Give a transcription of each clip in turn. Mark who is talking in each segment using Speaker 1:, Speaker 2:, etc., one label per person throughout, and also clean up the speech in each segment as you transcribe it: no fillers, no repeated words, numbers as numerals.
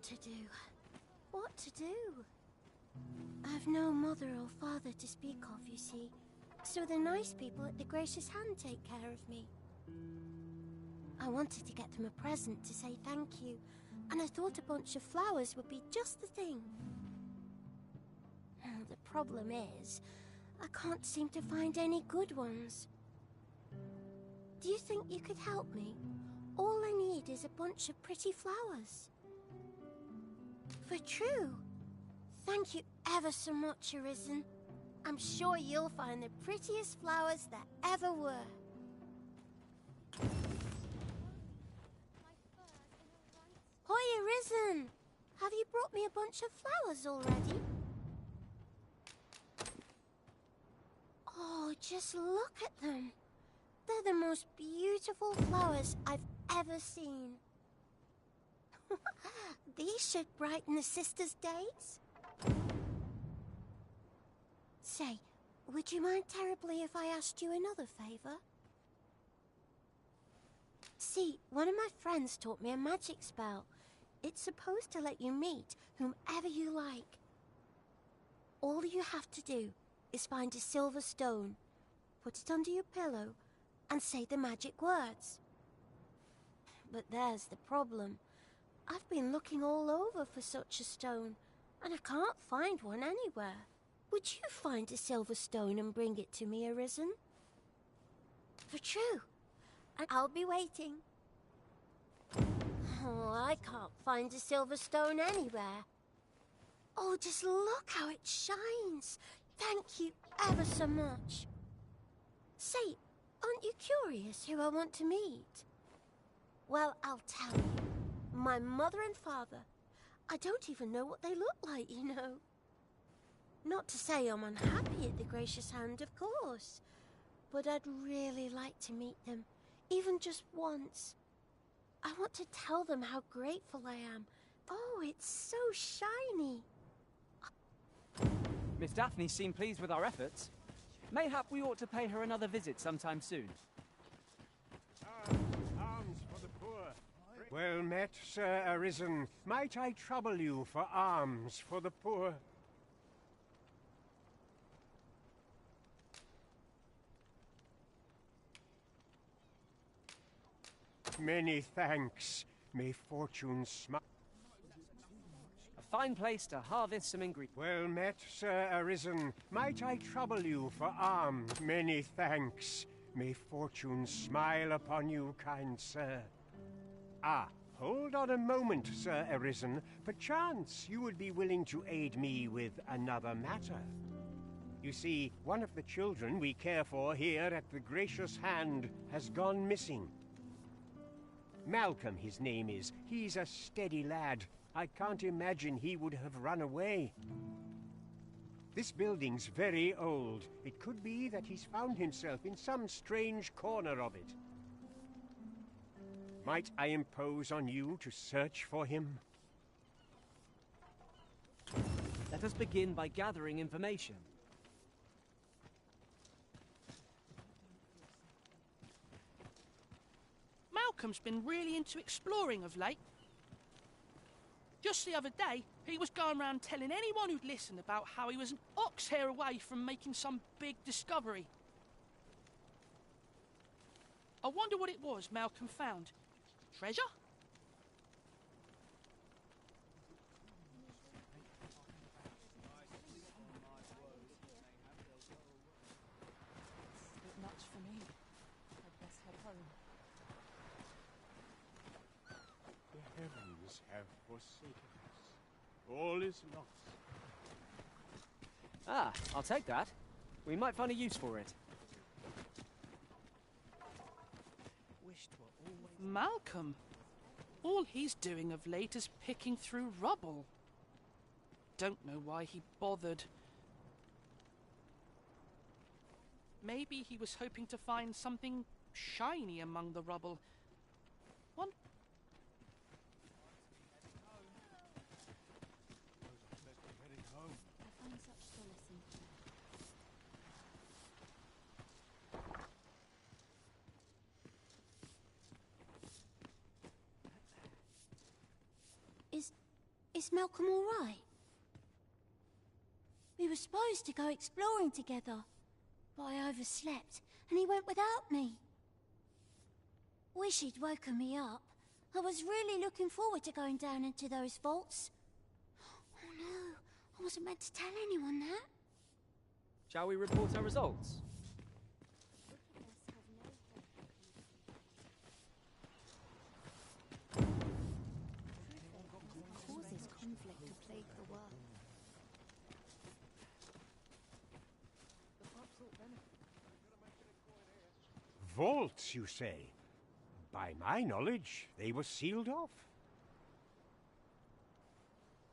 Speaker 1: what to do. What to do? I've no mother or father to speak of, you see. So the nice people at the Gracious Hand take care of me. I wanted to get them a present to say thank you, and I thought a bunch of flowers would be just the thing. The problem is, I can't seem to find any good ones. Do you think you could help me? All I need is a bunch of pretty flowers. For true? Thank you ever so much, Arisen. I'm sure you'll find the prettiest flowers there ever were. Hoi, Arisen! Have you brought me a bunch of flowers already? Oh, just look at them. They're the most beautiful flowers I've ever seen. These should brighten the sisters' days. Say, would you mind terribly if I asked you another favor? See, one of my friends taught me a magic spell. It's supposed to let you meet whomever you like. All you have to do is find a silver stone, put it under your pillow, and say the magic words. But there's the problem. I've been looking all over for such a stone, and I can't find one anywhere. Would you find a silver stone and bring it to me, Arisen? For true. And I'll be waiting. Oh, I can't find a silver stone anywhere. Oh, just look how it shines. Thank you ever so much. Say, aren't you curious who I want to meet? Well, I'll tell you. My mother and father. I don't even know what they look like, you know. Not to say I'm unhappy at the Gracious Hand, of course. But I'd really like to meet them, even just once. I want to tell them how grateful I am. Oh, it's so shiny.
Speaker 2: Miss Daphne seemed pleased with our efforts. Mayhap we ought to pay her another visit sometime soon.
Speaker 3: Alms for the poor. Well met, Sir Arisen. Might I trouble you for alms for the poor? Many thanks. May fortune smile.
Speaker 2: A fine place to harvest some ingredients.
Speaker 3: Well met, Sir Arisen. Might I trouble you for alms? Many thanks. May fortune smile upon you, kind sir. Ah, hold on a moment, Sir Arisen. Perchance you would be willing to aid me with another matter. You see, one of the children we care for here at the Gracious Hand has gone missing. Malcolm, his name is. He's a steady lad. I can't imagine he would have run away. This building's very old. It could be that he's found himself in some strange corner of it. Might I impose on you to search for him?
Speaker 2: Let us begin by gathering information.
Speaker 4: Malcolm's been really into exploring of late. Just the other day, he was going around telling anyone who'd listen about how he was an ox hair away from making some big discovery. I wonder what it was Malcolm found. Treasure?
Speaker 5: It's a bit much for me. I'd best head home.
Speaker 3: The heavens have forsaken us. All is lost.
Speaker 2: Ah, I'll take that. We might find a use for it.
Speaker 4: Malcolm. All he's doing of late is picking through rubble. Don't know why he bothered. Maybe he was hoping to find something shiny among the rubble. One.
Speaker 5: I find such solace in prayer.
Speaker 1: Is Malcolm all right? We were supposed to go exploring together, but I overslept and he went without me. Wish he'd woken me up. I was really looking forward to going down into those vaults. Oh no, I wasn't meant to tell anyone that.
Speaker 2: Shall we report our results?
Speaker 5: Causes conflict to plague the world.
Speaker 3: Vaults, you say? By my knowledge, they were sealed off.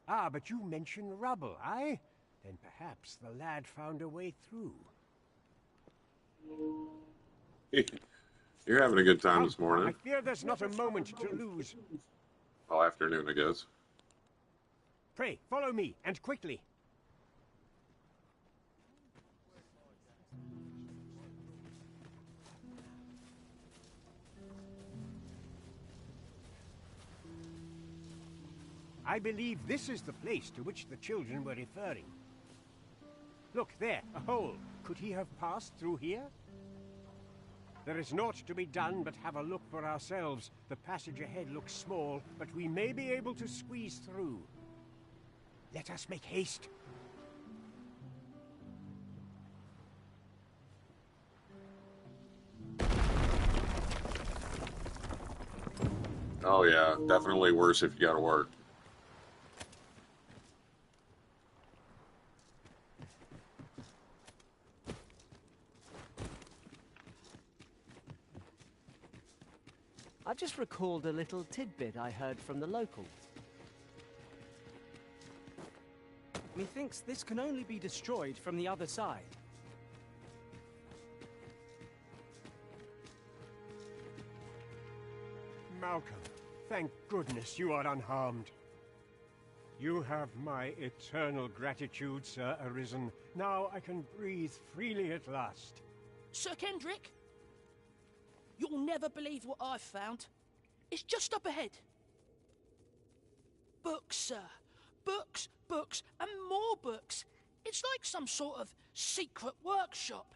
Speaker 3: Ah, but you mention rubble, aye? Then perhaps the lad found a way through.
Speaker 6: You're having a good time this
Speaker 3: I
Speaker 6: morning.
Speaker 3: fear there's not a moment to lose.
Speaker 6: Well, afternoon, I guess.
Speaker 3: Pray, follow me, and quickly. I believe this is the place to which the children were referring. Look, there, a hole. Could he have passed through here? There is naught to be done but have a look for ourselves. The passage ahead looks small, but we may be able to squeeze through. Let us make haste.
Speaker 6: Oh yeah, definitely worse if you gotta work.
Speaker 2: I've just recalled a little tidbit I heard from the locals. Methinks this can only be destroyed from the other side.
Speaker 3: Malcolm, thank goodness you are unharmed. You have my eternal gratitude, Sir Arisen. Now I can breathe freely at last.
Speaker 4: Sir Kendrick, you'll never believe what I've found. It's just up ahead. Books, sir. Books, books, and more books. It's like some sort of secret workshop.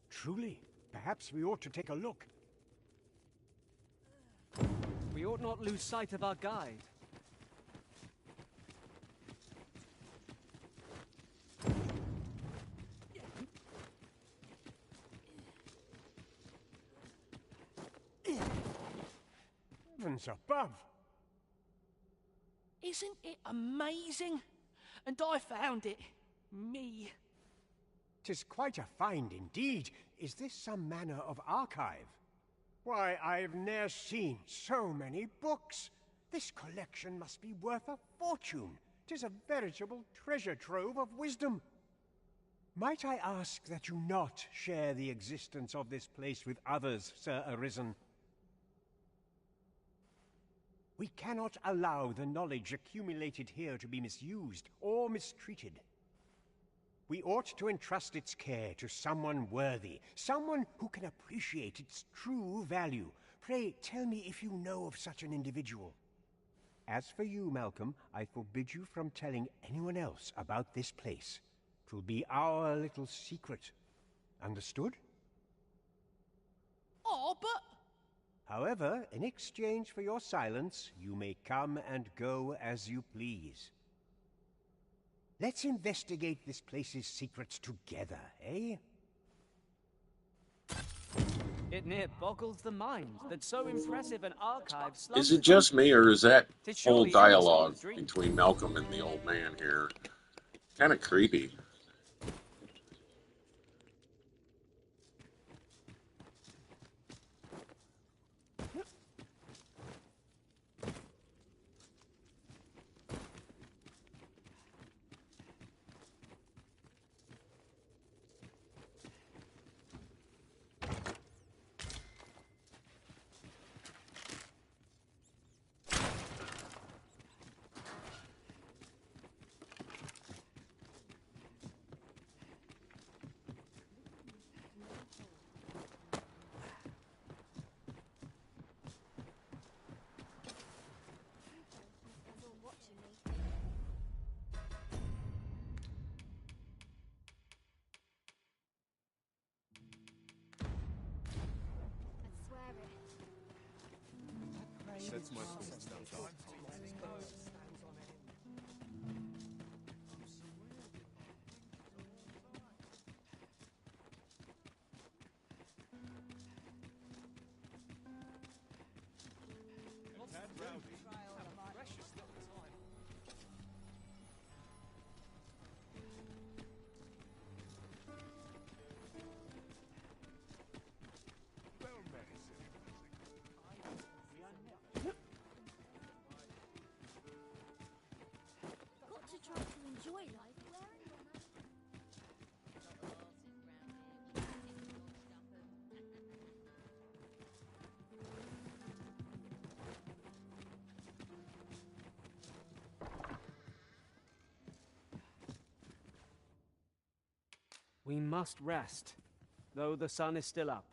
Speaker 3: Truly, perhaps we ought to take a look.
Speaker 2: We ought not lose sight of our guide.
Speaker 3: Heavens above!
Speaker 4: Isn't it amazing? And I found it. Me.
Speaker 3: 'Tis quite a find indeed. Is this some manner of archive? Why, I've ne'er seen so many books. This collection must be worth a fortune. 'Tis a veritable treasure trove of wisdom. Might I ask that you not share the existence of this place with others, Sir Arisen? We cannot allow the knowledge accumulated here to be misused or mistreated. We ought to entrust its care to someone worthy, someone who can appreciate its true value. Pray, tell me if you know of such an individual. As for you, Malcolm, I forbid you from telling anyone else about this place. 'Twill be our little secret. Understood?
Speaker 4: Oh, but...
Speaker 3: However, in exchange for your silence, you may come and go as you please. Let's investigate this place's secrets together, eh?
Speaker 2: It near boggles the mind that so impressive an archive
Speaker 6: Is
Speaker 2: slumbers
Speaker 6: it just me, or is that
Speaker 2: Tis
Speaker 6: whole
Speaker 2: surely
Speaker 6: dialogue
Speaker 2: Emerson's dream.
Speaker 6: between Malcolm and the old man here kind of creepy?
Speaker 1: Got to try to enjoy life wearing the mask.
Speaker 2: We must rest, though the sun is still up.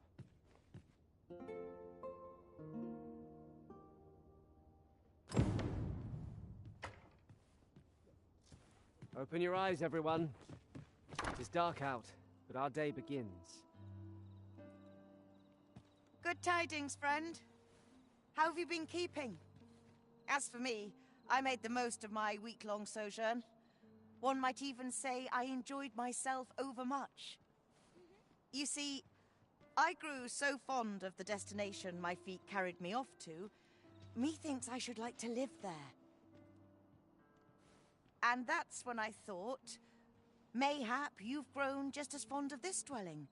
Speaker 2: Open your eyes, everyone. It is dark out, but our day begins.
Speaker 7: Good tidings, friend. How have you been keeping? As for me, I made the most of my week-long sojourn. One might even say I enjoyed myself overmuch. You see, I grew so fond of the destination my feet carried me off to, methinks I should like to live there. And that's when I thought, mayhap you've grown just as fond of this dwelling.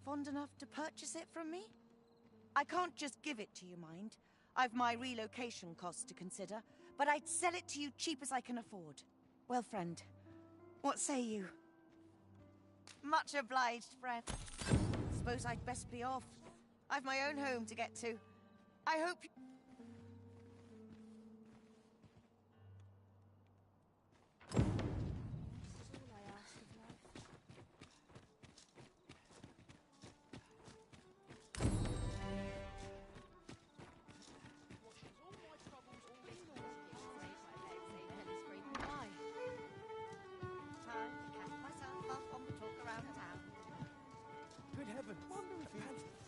Speaker 7: Fond enough to purchase it from me? I can't just give it to you, mind. I've my relocation costs to consider, but I'd sell it to you cheap as I can afford. Well, friend, what say you? Much obliged, friend. Suppose I'd best be off. I've my own home to get to. I hope...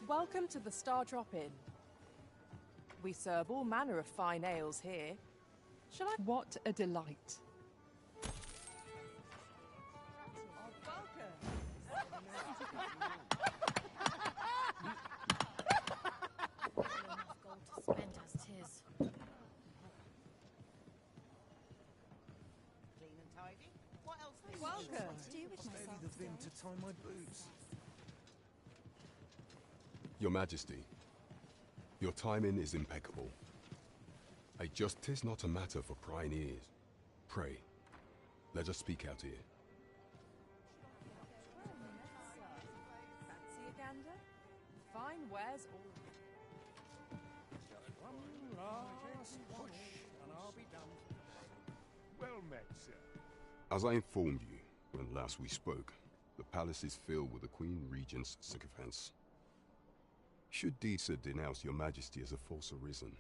Speaker 8: Welcome to the Star Drop Inn. We serve all manner of fine ales here. Shall I? What a delight.
Speaker 5: Spend as 'tis.
Speaker 7: Clean and tidy. What else?
Speaker 8: Welcome.
Speaker 5: What to do with myself
Speaker 9: the vim
Speaker 5: today?
Speaker 9: to tie my boots.
Speaker 10: Your Majesty, your timing is impeccable. Just 'tis not a matter for prying ears. Pray, let us speak out here.
Speaker 8: Fancy a gander? Fine wares all.
Speaker 3: One last push, and I'll be done. Well met, sir.
Speaker 10: As I informed you when last we spoke, the palace is filled with the Queen Regent's sycophants. Should Deesa denounce your Majesty as a false arisen,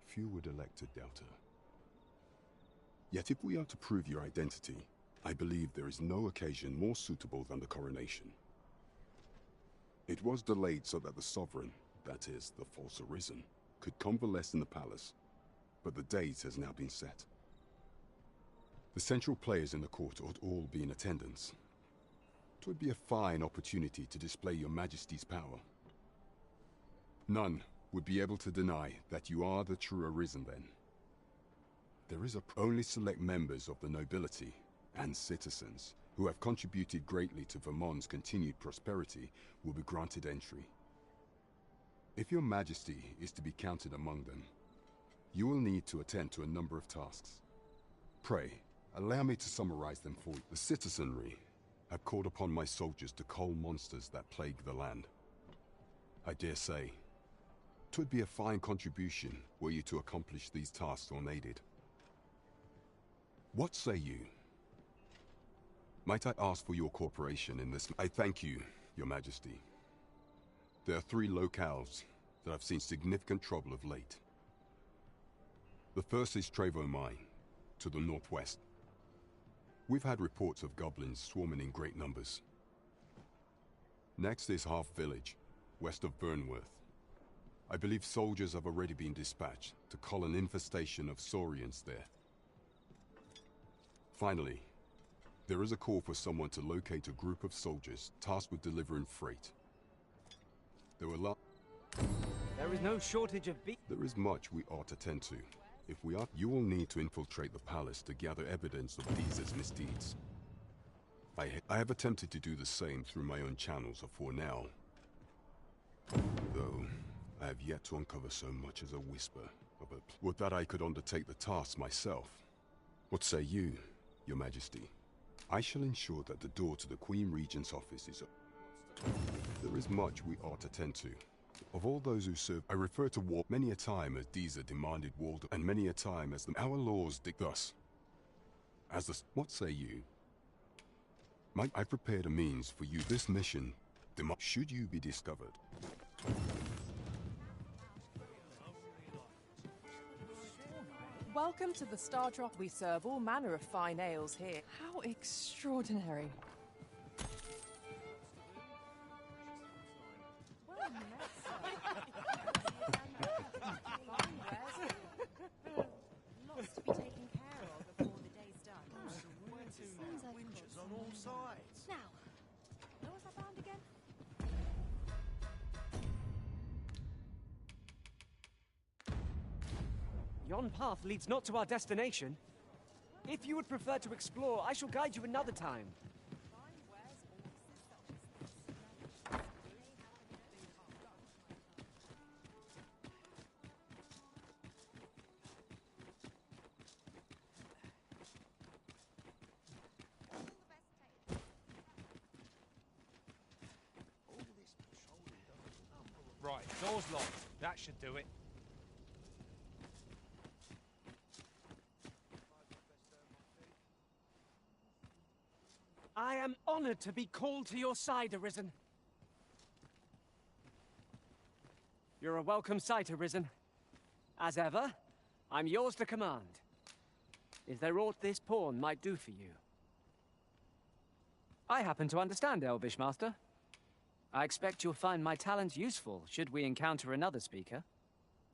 Speaker 10: few would elect to doubt her. Yet if we are to prove your identity, I believe there is no occasion more suitable than the coronation. It was delayed so that the sovereign, that is, the false arisen, could convalesce in the palace, but the date has now been set. The central players in the court ought all be in attendance. 'Twould be a fine opportunity to display your Majesty's power. None would be able to deny that you are the true arisen then. There is only select members of the nobility and citizens who have contributed greatly to Vermont's continued prosperity will be granted entry. If your Majesty is to be counted among them, you will need to attend to a number of tasks. Pray, allow me to summarize them for you. The citizenry have called upon my soldiers to cull monsters that plague the land. I dare say, 'twould be a fine contribution were you to accomplish these tasks unaided. What say you? Might I ask for your cooperation in this? I thank you, your Majesty. There are 3 locales that have seen significant trouble of late. The first is Trevo Mine, to the northwest. We've had reports of goblins swarming in great numbers. Next is Half Village, west of Burnworth. I believe soldiers have already been dispatched to cull an infestation of Saurians there. Finally, there is a call for someone to locate a group of soldiers tasked with delivering freight. There
Speaker 2: is no shortage of
Speaker 10: There is much we ought to tend to. If we are, you will need to infiltrate the palace to gather evidence of these misdeeds. I have attempted to do the same through my own channels for now. Though, I have yet to uncover so much as a whisper of a... Would that I could undertake the task myself. What say you, Your Majesty? I shall ensure that the door to the Queen Regent's office is open. There is much we ought to tend to. Of all those who serve, I refer to war many a time as Deezer demanded Waldo, and many a time as our laws thus. As the... What say you? I prepared a means for you. This mission, should you be discovered.
Speaker 8: Welcome to the Star Drop. We serve all manner of fine ales here. How extraordinary.
Speaker 7: Lots to be taken care of before the day's done. Sounds like
Speaker 9: winches on all sides.
Speaker 7: Now, where was I bound again?
Speaker 2: Yon path leads not to our destination. If you would prefer to explore, I shall guide you another time.
Speaker 9: Right, door's locked. That should do it.
Speaker 2: I am honored to be called to your side, Arisen. You're a welcome sight, Arisen. As ever, I'm yours to command. Is there aught this pawn might do for you? I happen to understand, Elvish Master. I expect you'll find my talents useful should we encounter another speaker.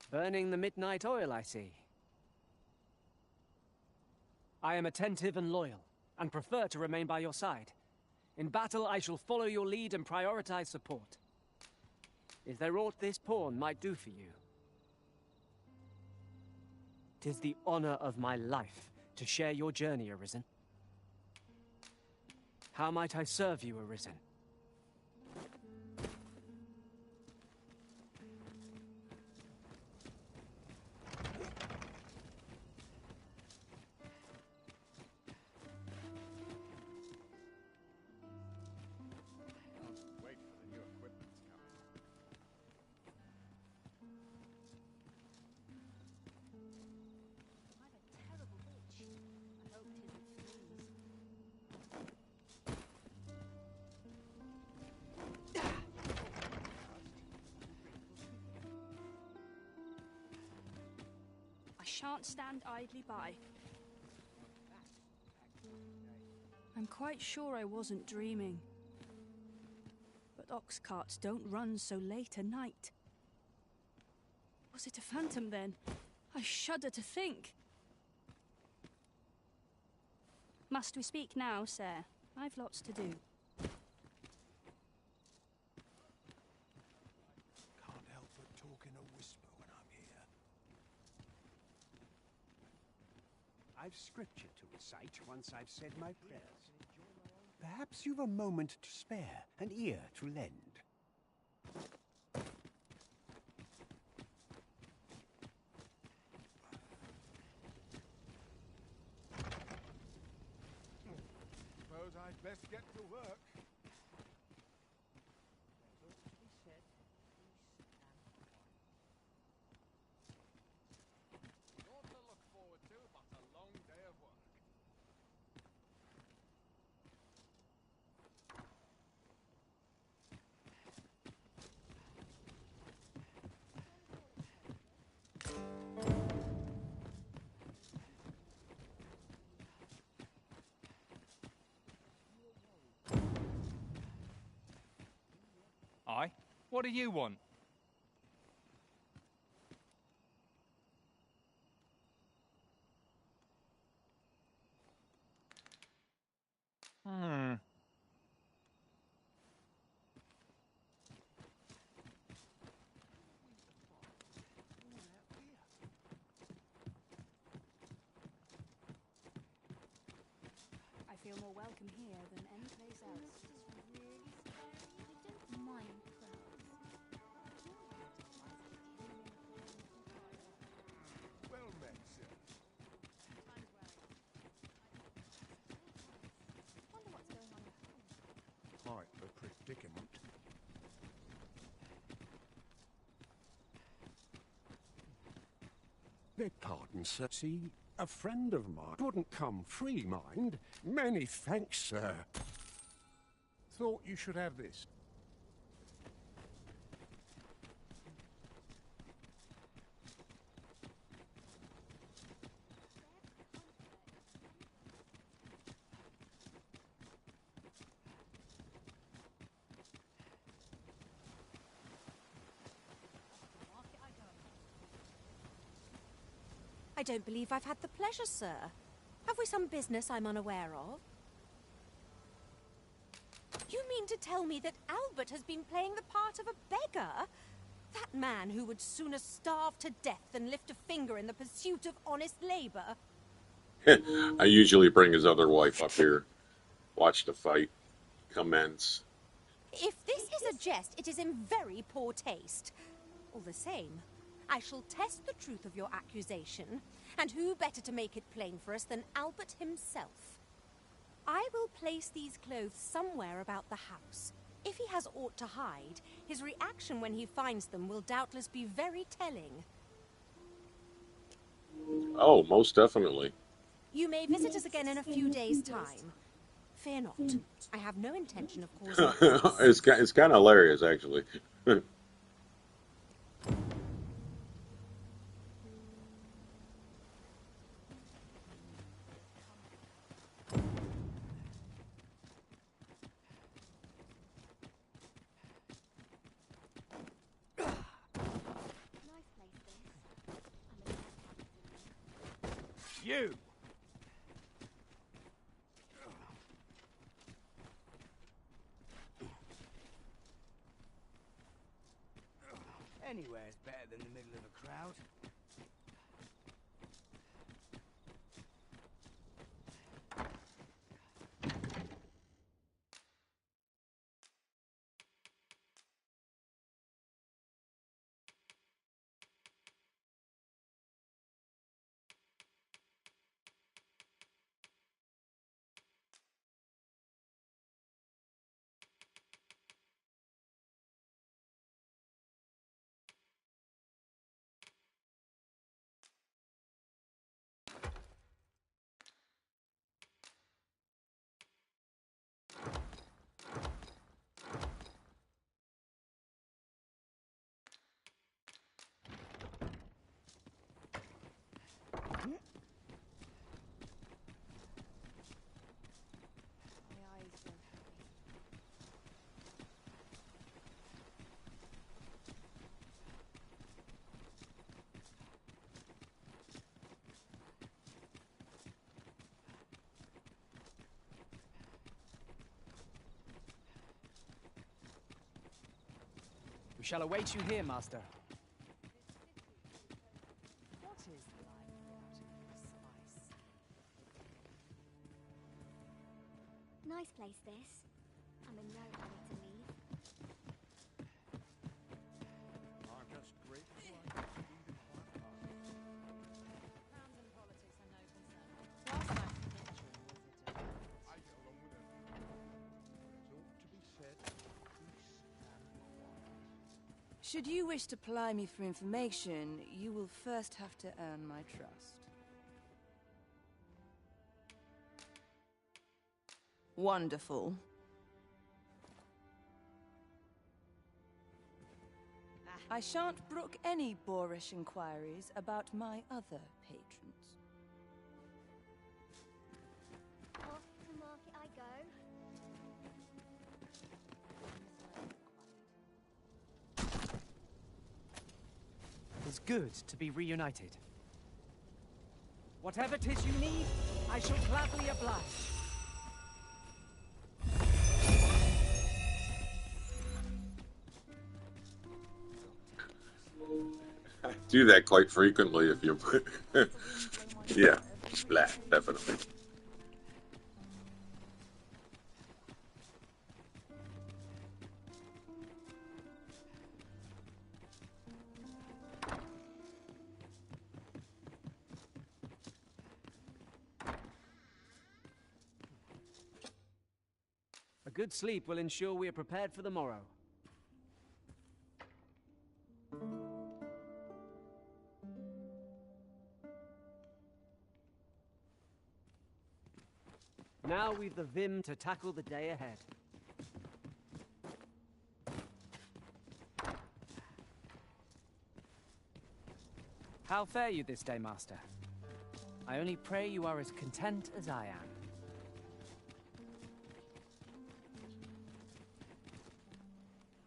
Speaker 2: Burning the midnight oil, I see. I am attentive and loyal, and prefer to remain by your side. In battle, I shall follow your lead and prioritize support. Is there aught this pawn might do for you? 'Tis the honor of my life to share your journey, Arisen. How might I serve you, Arisen?
Speaker 11: Shan't stand idly by. I'm quite sure I wasn't dreaming. But ox carts don't run so late at night. Was it a phantom then? I shudder to think. Must we speak now, sir? I've lots to do.
Speaker 9: Can't help but talk in a whisper when I'm here.
Speaker 3: I've scripture to recite once I've said my prayers. Perhaps you've a moment to spare, an ear to lend.
Speaker 9: Suppose I'd best get to work. Aye? What do you want?
Speaker 11: more welcome here than any place else.
Speaker 1: I don't mind crowds.
Speaker 9: Well met, sir.
Speaker 11: Wonder what's going on at home.
Speaker 9: Quite a predicament. Beg pardon, sir. See, a friend of mine wouldn't come free, mind. Many thanks, sir. Thought you should have this.
Speaker 7: I don't believe I've had the pleasure, sir. Have we some business I'm unaware of? You mean to tell me that Albert has been playing the part of a beggar? That man who would sooner starve to death than lift a finger in the pursuit of honest labor?
Speaker 6: I usually bring his other wife up here, watch the fight commence.
Speaker 7: If this is a jest, it is in very poor taste. All the same, I shall test the truth of your accusation, and who better to make it plain for us than Albert himself? I will place these clothes somewhere about the house. If he has aught to hide, his reaction when he finds them will doubtless be very telling.
Speaker 6: Oh, most definitely.
Speaker 7: You may visit us again in a few days' time. Fear not. I have no intention of causing...
Speaker 6: It's kind of hilarious, actually.
Speaker 9: You!
Speaker 12: Anywhere's better than the middle of a crowd.
Speaker 2: We shall await you here, Master.
Speaker 8: What is life without a good spice?
Speaker 1: Nice place, this. I'm in no hurry to leave.
Speaker 9: I'm just grateful I can be in my heart.
Speaker 11: Crowns and politics are no concern. Last night's adventure was a delight.
Speaker 9: I get along with everyone. There's ought to be said peace and quiet.
Speaker 13: Should you wish to ply me for information, you will first have to earn my trust. Wonderful. I shan't brook any boorish inquiries about my other patrons.
Speaker 1: Off to market I go.
Speaker 2: It's good to be reunited. Whatever 'tis you need, I shall gladly oblige.
Speaker 6: I do that quite frequently if you yeah, definitely.
Speaker 2: A good sleep will ensure we are prepared for the morrow. Now we've the vim to tackle the day ahead. How fare you this day, Master? I only pray you are as content as I am.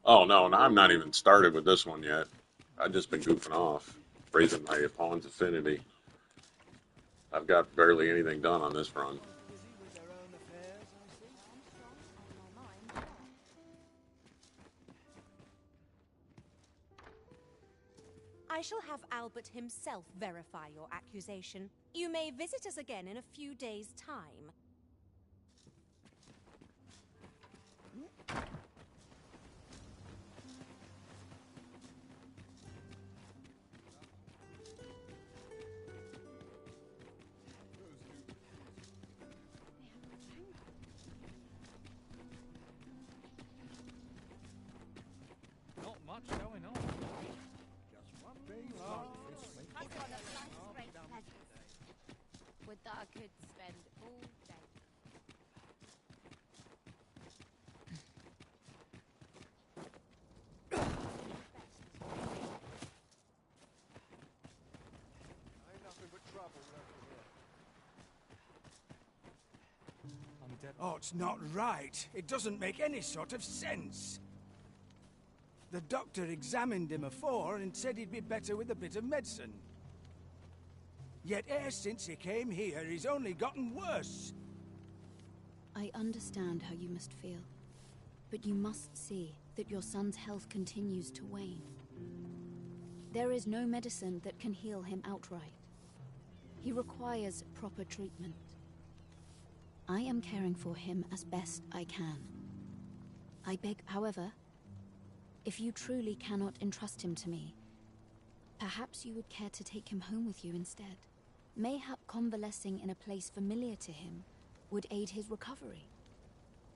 Speaker 6: Oh no, and I'm not even started with this one yet. I've just been goofing off, raising my pawn's affinity. I've got barely anything done on this front.
Speaker 14: I shall have Albert himself verify your accusation. You may visit us again in a few days' time.
Speaker 15: Not much going on.
Speaker 5: Would that I could spend all day.
Speaker 12: Oh, it's not right. It doesn't make any sort of sense. The doctor examined him afore and said he'd be better with a bit of medicine. Yet ever since he came here, he's only gotten worse.
Speaker 11: I understand how you must feel, but you must see that your son's health continues to wane. There is no medicine that can heal him outright. He requires proper treatment. I am caring for him as best I can. I beg, however, if you truly cannot entrust him to me, perhaps you would care to take him home with you instead. Mayhap convalescing in a place familiar to him would aid his recovery.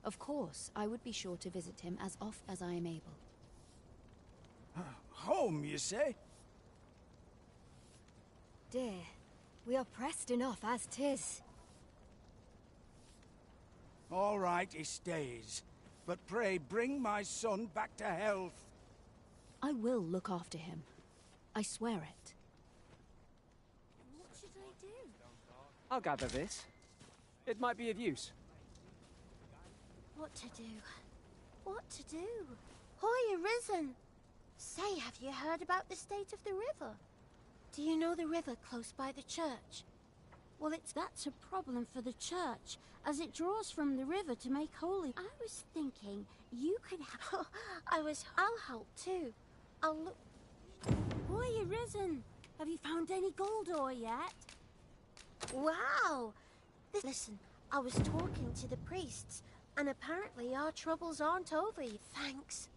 Speaker 11: Of course, I would be sure to visit him as oft as I am able.
Speaker 12: Home, you say?
Speaker 16: Dear, we are pressed enough as 'tis.
Speaker 12: All right, he stays. But pray bring my son back to health.
Speaker 11: I will look after him. I swear it.
Speaker 1: What should I do?
Speaker 2: I'll gather this. It might be of use.
Speaker 1: What to do? What to do? Hoy arisen! Say, have you heard about the state of the river? Do you know the river close by the church? Well, that's a problem for the church, as it draws from the river to make holy. I was thinking you could help. I'll help too. I'll look. Hoy arisen! Have you found any gold ore yet? Wow! Listen, I was talking to the priests, and apparently our troubles aren't over yet. Thanks.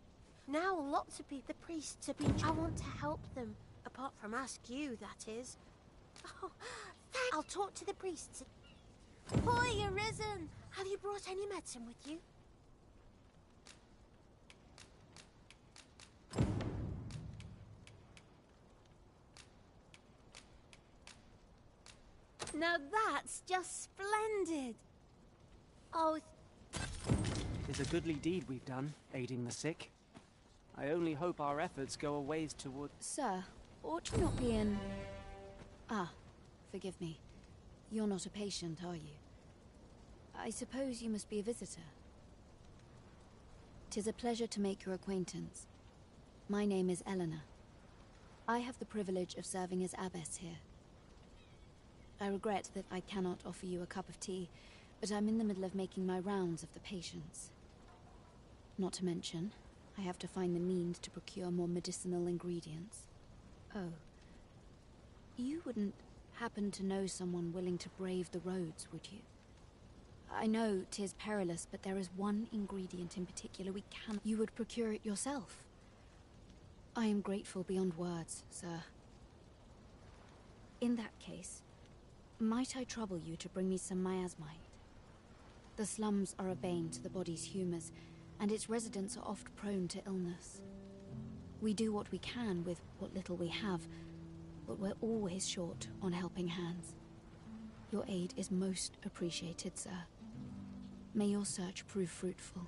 Speaker 1: Now lots of people, the priests have been... I want to help them, apart from ask you, that is. Oh, thanks. I'll talk to the priests. Hoy, arisen! Have you brought any medicine with you? Now that's just splendid. Oh,
Speaker 2: It's a goodly deed we've done, aiding the sick. I only hope our efforts go a ways toward...
Speaker 11: Sir, ought you not be in... Ah, forgive me. You're not a patient, are you? I suppose you must be a visitor. 'Tis a pleasure to make your acquaintance. My name is Eleanor. I have the privilege of serving as abbess here. I regret that I cannot offer you a cup of tea, but I'm in the middle of making my rounds of the patients. Not to mention, I have to find the means to procure more medicinal ingredients. Oh. You wouldn't happen to know someone willing to brave the roads, would you? I know 'tis perilous, but there is one ingredient in particular we can... You would procure it yourself. I am grateful beyond words, sir. In that case, might I trouble you to bring me some miasmite?
Speaker 17: The slums are a bane to the body's humours, and its residents are oft prone to illness. We do what we can with what little we have, but we're always short on helping hands. Your aid is most appreciated, sir. May your search prove fruitful.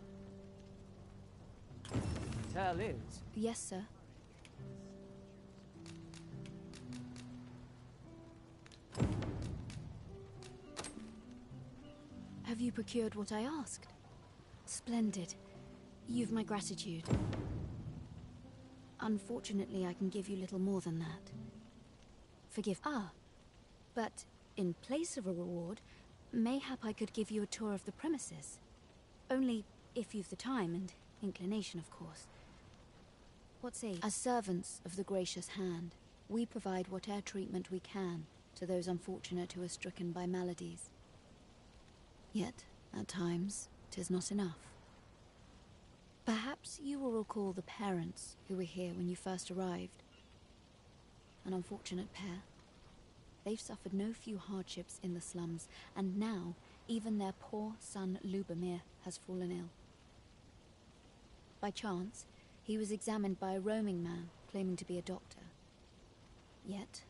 Speaker 2: Tell is...
Speaker 17: Yes, sir. Have you procured what I asked? Splendid. You've my gratitude. Unfortunately, I can give you little more than that. Forgive. But in place of a reward, mayhap I could give you a tour of the premises. Only if you've the time and inclination, of course. What say you? As servants of the gracious hand, we provide whatever treatment we can to those unfortunate who are stricken by maladies. Yet, at times, 'tis not enough. Perhaps you will recall the parents who were here when you first arrived. An unfortunate pair. They've suffered no few hardships in the slums, and now even their poor son Lubomir has fallen ill. By chance, he was examined by a roaming man claiming to be a doctor. Yet,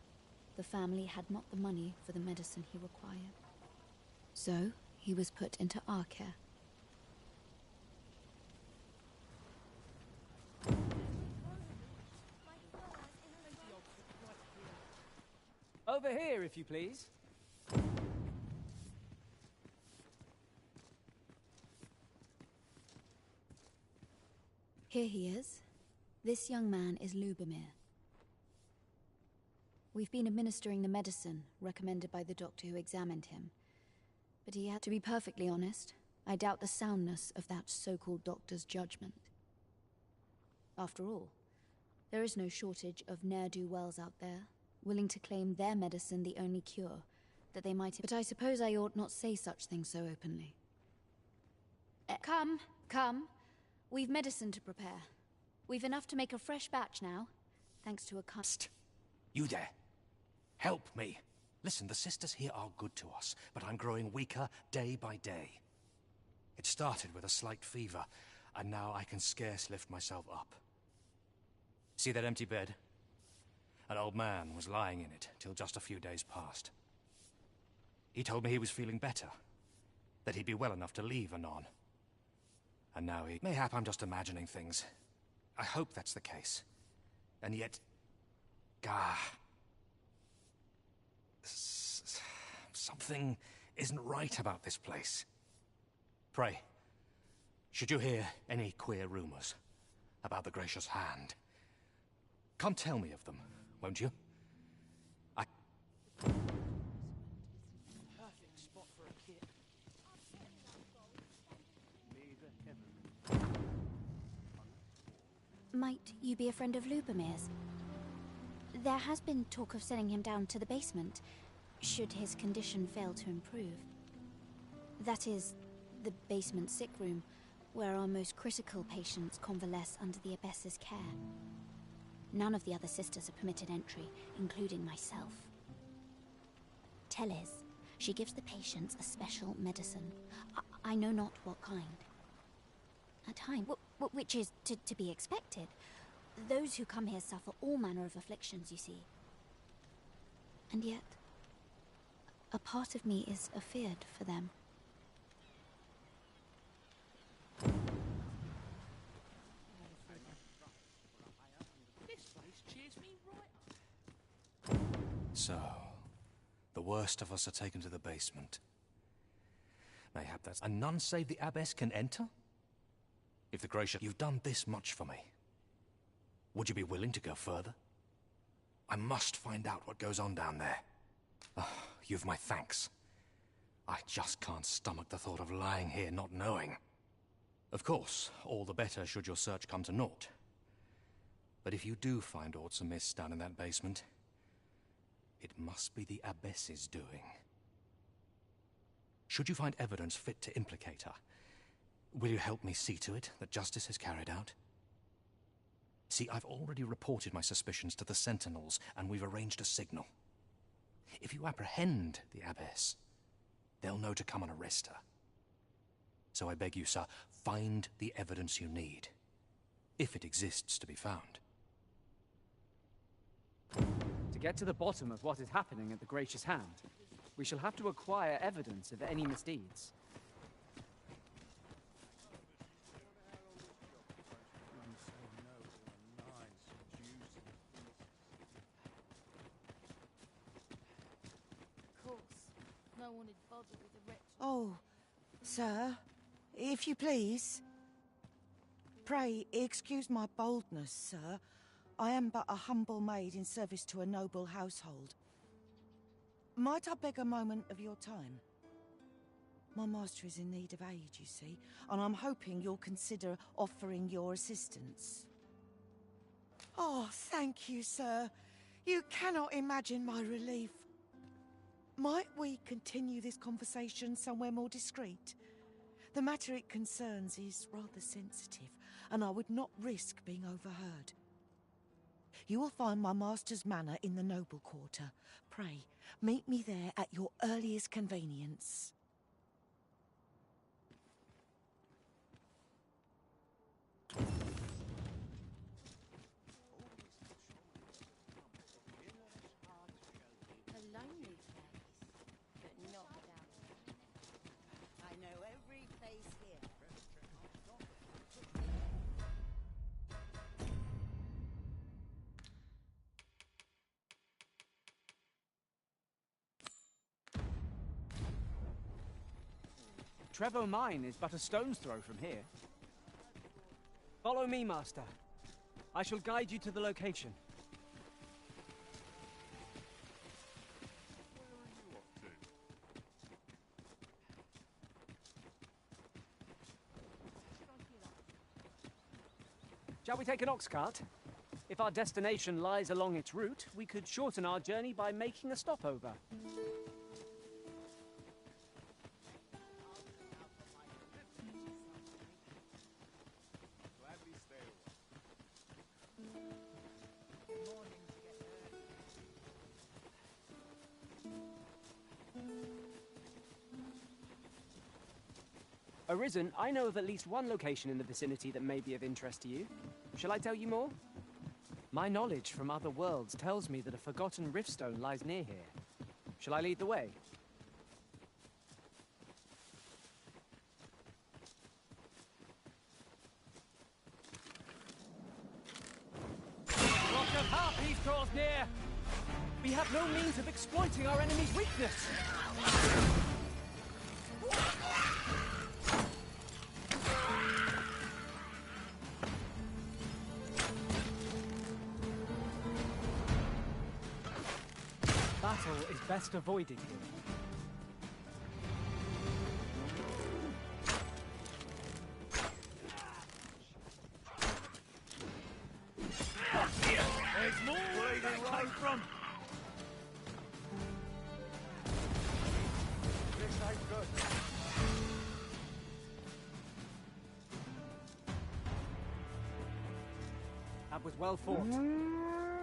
Speaker 17: the family had not the money for the medicine he required. So, he was put into our care.
Speaker 2: Over here, if you please.
Speaker 17: Here he is. This young man is Lubomir. We've been administering the medicine recommended by the doctor who examined him. But he had to be perfectly honest. I doubt the soundness of that so-called doctor's judgment. After all, there is no shortage of ne'er-do-wells out there, willing to claim their medicine the only cure, that they might... But I suppose I ought not say such things so openly. Come. We've medicine to prepare. We've enough to make a fresh batch now, thanks to a...
Speaker 18: Psst! You there. Help me. Listen, the sisters here are good to us, but I'm growing weaker day by day. It started with a slight fever, and now I can scarce lift myself up. See that empty bed? An old man was lying in it till just a few days past. He told me he was feeling better, that he'd be well enough to leave anon. And now he... Mayhap I'm just imagining things. I hope that's the case. And yet... Something isn't right about this place. Pray, should you hear any queer rumors about the Gracious Hand, come tell me of them, won't you?
Speaker 4: Perfect spot for a kid.
Speaker 17: Might you be a friend of Lubomir's? There has been talk of sending him down to the basement, should his condition fail to improve. That is, the basement sick room, where our most critical patients convalesce under the abbess's care. None of the other sisters are permitted entry, including myself. Teles, she gives the patients a special medicine. I know not what kind. At times, which is to be expected. Those who come here suffer all manner of afflictions, you see. And yet, a part of me is afeard for them.
Speaker 4: This place cheers me right up.
Speaker 18: So, the worst of us are taken to the basement. Mayhap that's... And none save the abbess can enter? If the gracious... You've done this much for me. Would you be willing to go further? I must find out what goes on down there. Oh, you've my thanks. I just can't stomach the thought of lying here not knowing. Of course, all the better should your search come to naught. But if you do find aught amiss down in that basement, it must be the abbess's doing. Should you find evidence fit to implicate her, will you help me see to it that justice is carried out? See, I've already reported my suspicions to the sentinels, and we've arranged a signal. If you apprehend the abbess, they'll know to come and arrest her. So I beg you, sir, find the evidence you need, if it exists to be found.
Speaker 2: To get to the bottom of what is happening at the Gracious Hand, we shall have to acquire evidence of any misdeeds.
Speaker 5: Of course, no one would bother with a wretched...
Speaker 7: Oh, sir, if you please. Pray, excuse my boldness, sir. I am but a humble maid in service to a noble household. Might I beg a moment of your time? My master is in need of aid, you see, and I'm hoping you'll consider offering your assistance. Oh, thank you, sir. You cannot imagine my relief. Might we continue this conversation somewhere more discreet? The matter it concerns is rather sensitive, and I would not risk being overheard. You will find my master's manor in the noble quarter. Pray, meet me there at your earliest convenience.
Speaker 5: A lonely place, but not without it. I know every place here.
Speaker 2: Trevo Mine is but a stone's throw from here. Follow me, Master. I shall guide you to the location. Shall we take an ox cart? If our destination lies along its route, we could shorten our journey by making a stopover. Arisen, I know of at least one location in the vicinity that may be of interest to you. Shall I tell you more? My knowledge from other worlds tells me that a forgotten riftstone lies near here. Shall I lead the way? Rock of Harpies draws near! We have no means of exploiting our enemy's weakness! Battle is best avoided here.
Speaker 15: There's more where they came from.
Speaker 3: This ain't good.
Speaker 2: That was well fought.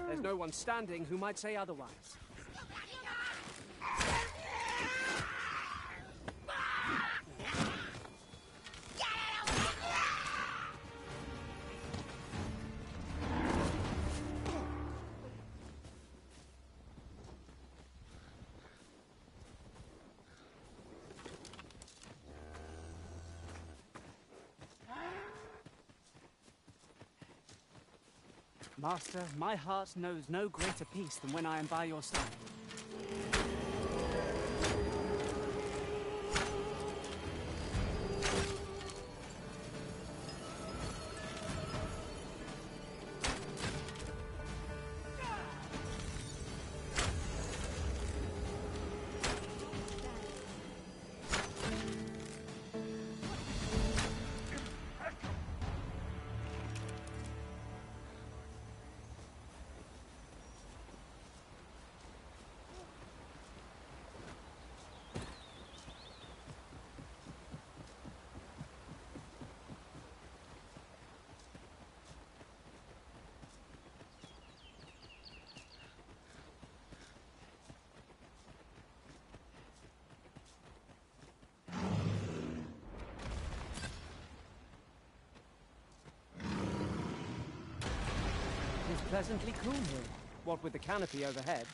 Speaker 2: There's no one standing who might say otherwise. Master, my heart knows no greater peace than when I am by your side. It's pleasantly cool here. What with the canopy overhead.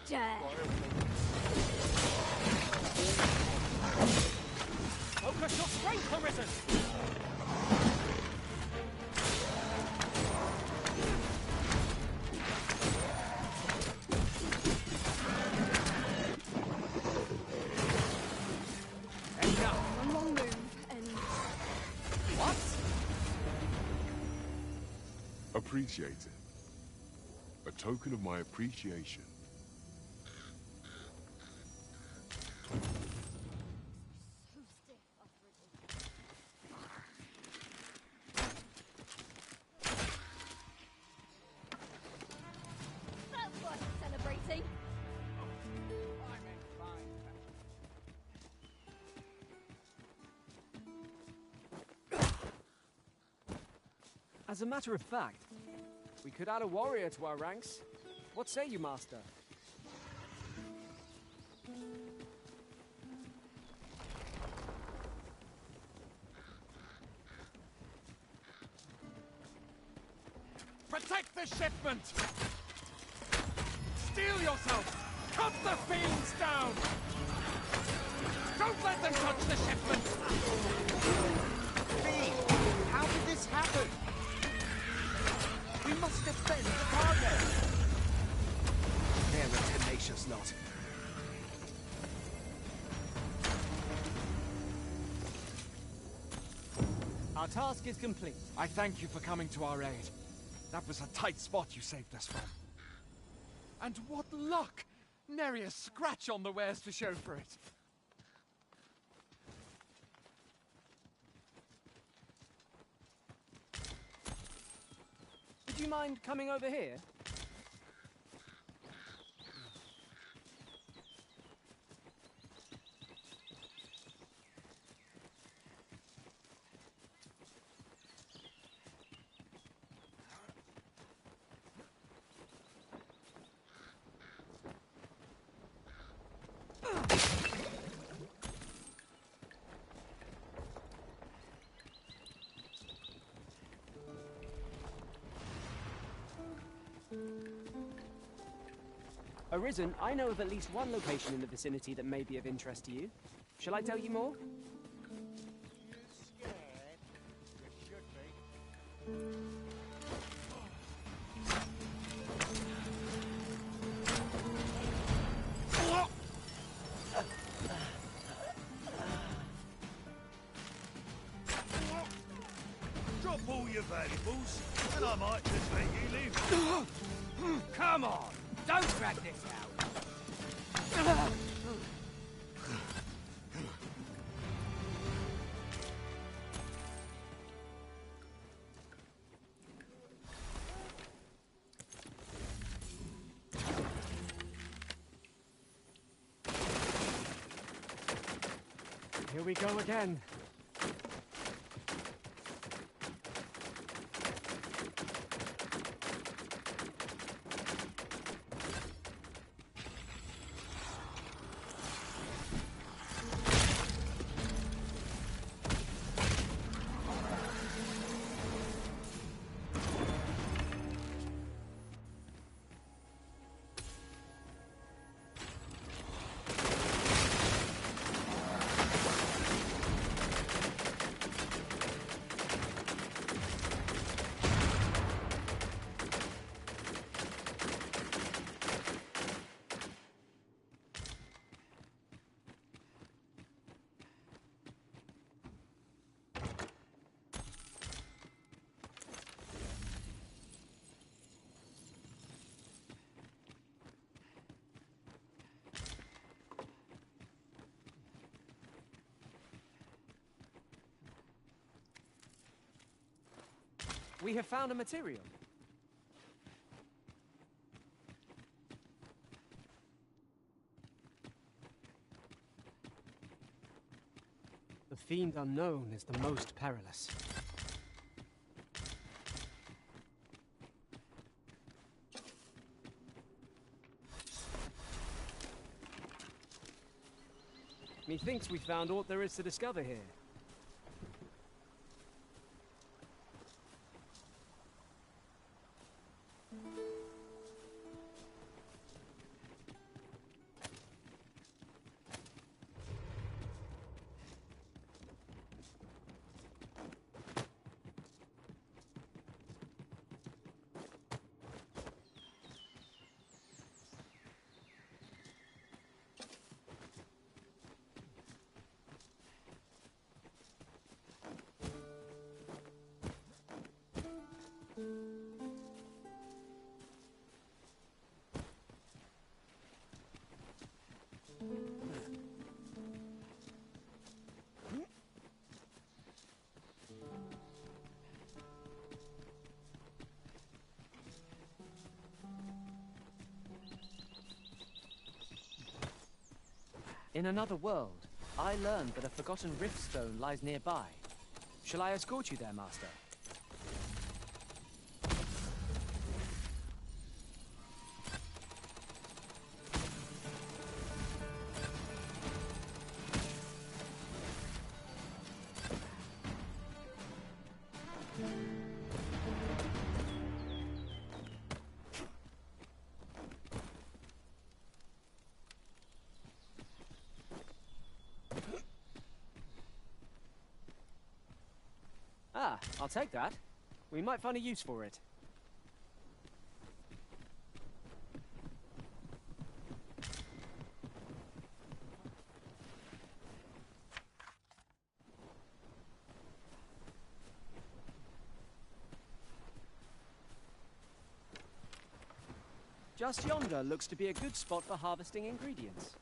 Speaker 1: Dare.
Speaker 2: Focus your strength, Arisen!
Speaker 11: One wrong move, and...
Speaker 2: What?
Speaker 10: Appreciate it. A token of my appreciation.
Speaker 1: That's worth celebrating.
Speaker 2: As a matter of fact, we could add a warrior to our ranks. What say you, Master?
Speaker 15: Protect the shipment! Steel yourself! Cut the fiends down! Don't let them touch the shipment!
Speaker 19: Fiend! How did this happen? We must defend the cargo! They're a tenacious lot.
Speaker 2: Our task is complete.
Speaker 19: I thank you for coming to our aid. That was a tight spot you saved us from.
Speaker 15: And what luck! Nary a scratch on the wares to show for it.
Speaker 2: Would you mind coming over here? Arisen, I know of at least one location in the vicinity that may be of interest to you. Shall I tell you more?
Speaker 15: Drop all your valuables, and I might just let you live.
Speaker 12: Come on! Don't drag this out!
Speaker 2: Here we go again. We have found a material. The fiend unknown is the most perilous. Methinks we found all there is to discover here. In another world, I learned that a forgotten riftstone lies nearby. Shall I escort you there, Master? Ah, I'll take that. We might find a use for it. Just yonder looks to be a good spot for harvesting ingredients.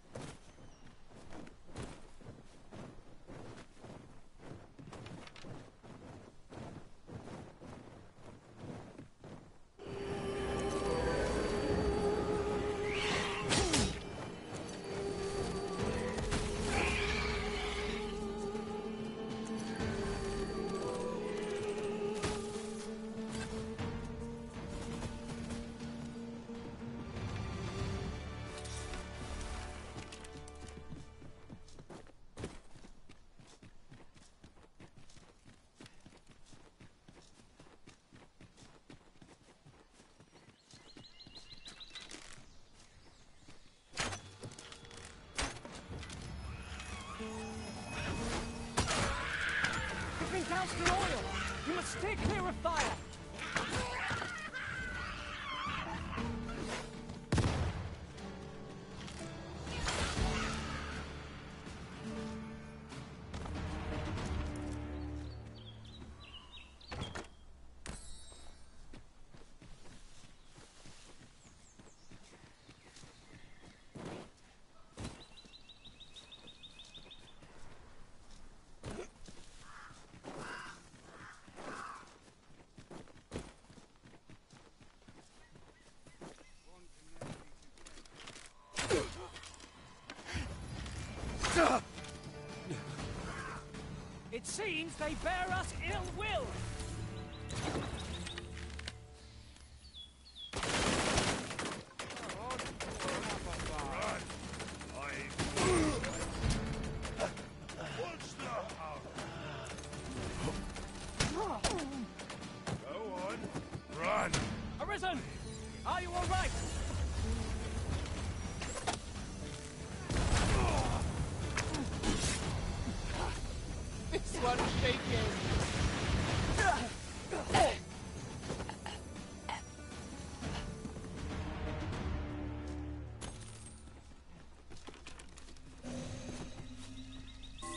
Speaker 2: You've been doused in oil! You must stay clear of fire! They bear us ill will!
Speaker 15: What's the Go on. Run!
Speaker 2: Arisen! Are you all right?
Speaker 19: This one's shaking.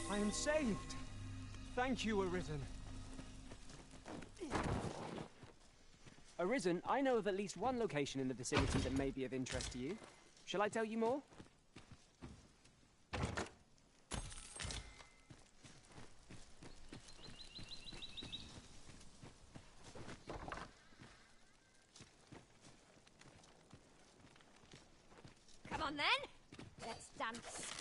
Speaker 2: I am saved. Thank you, Arisen. Arisen, I know of at least one location in the vicinity that may be of interest to you. Shall I tell you more?
Speaker 1: Come on then. Let's dance.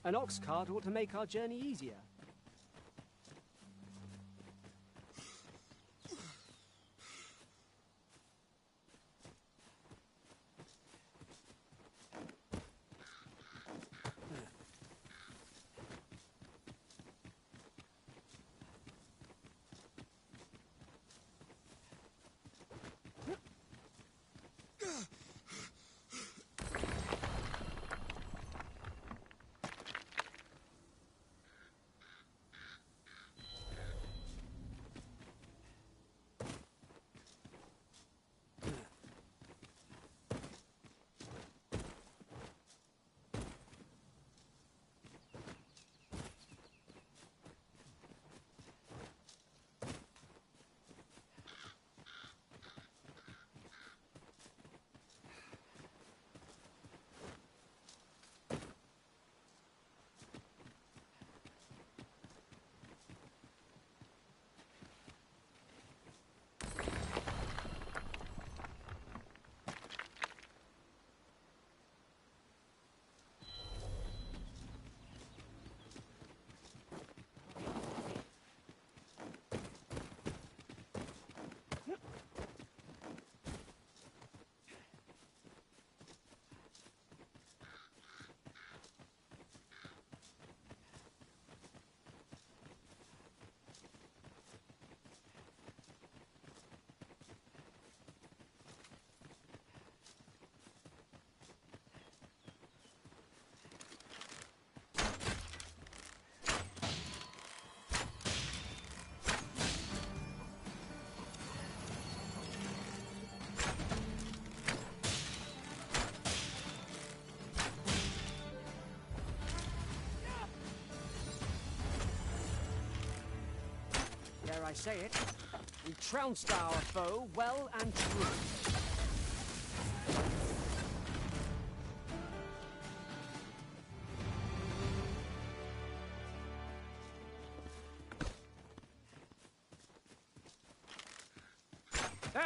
Speaker 2: An ox cart ought to make our journey easier. Dare I say it, we trounced our foe well and truly.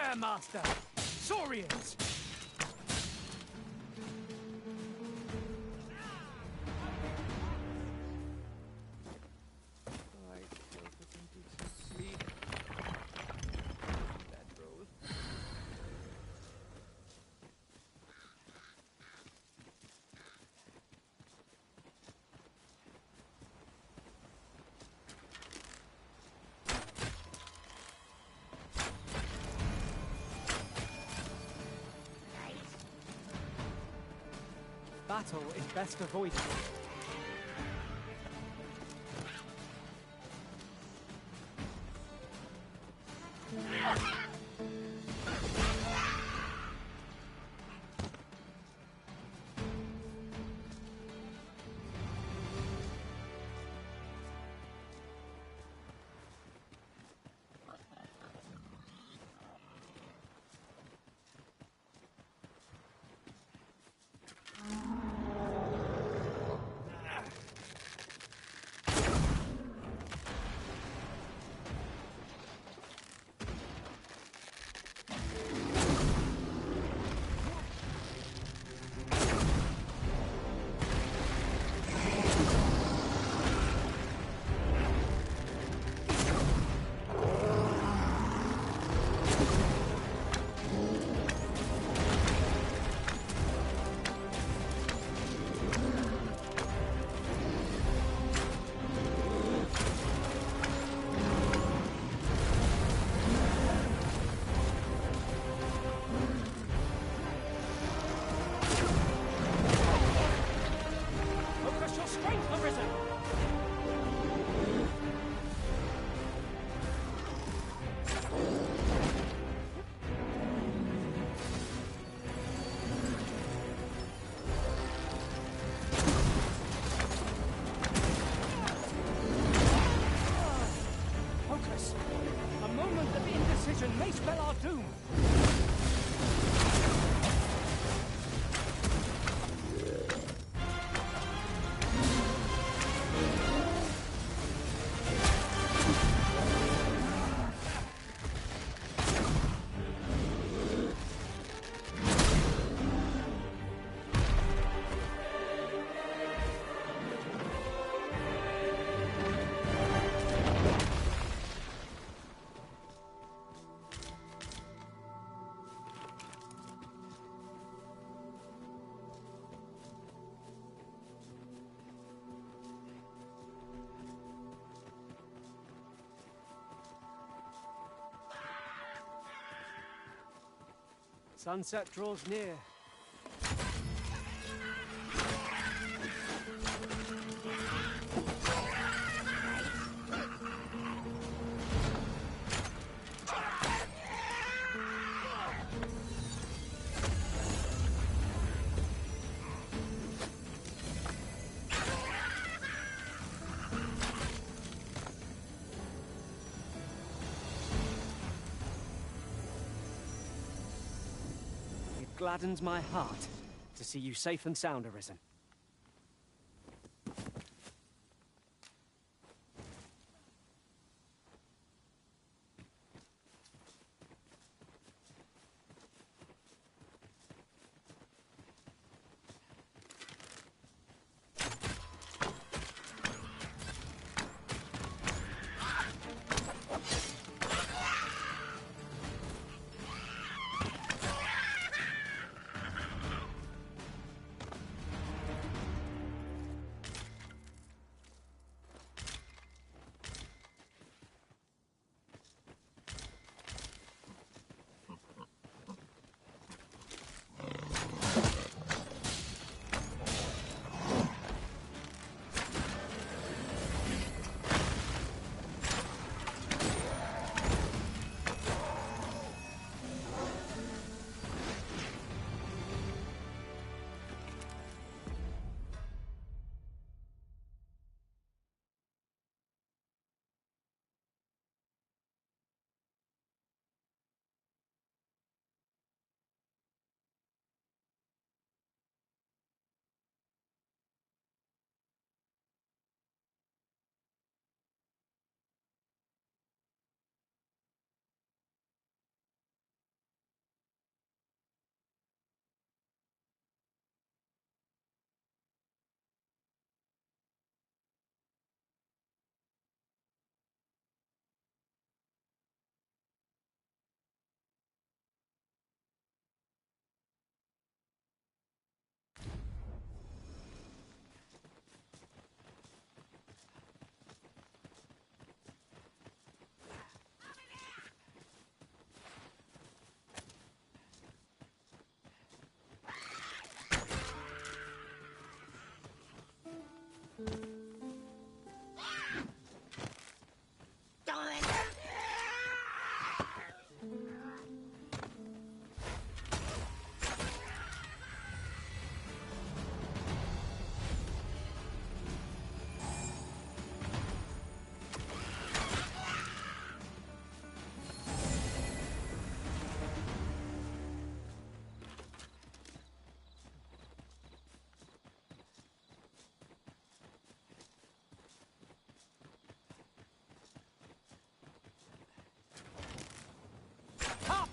Speaker 2: there, Master! Saurians! Battle is best avoided. May spell our doom. Sunset draws near. Gladdens my heart to see you safe and sound, Arisen.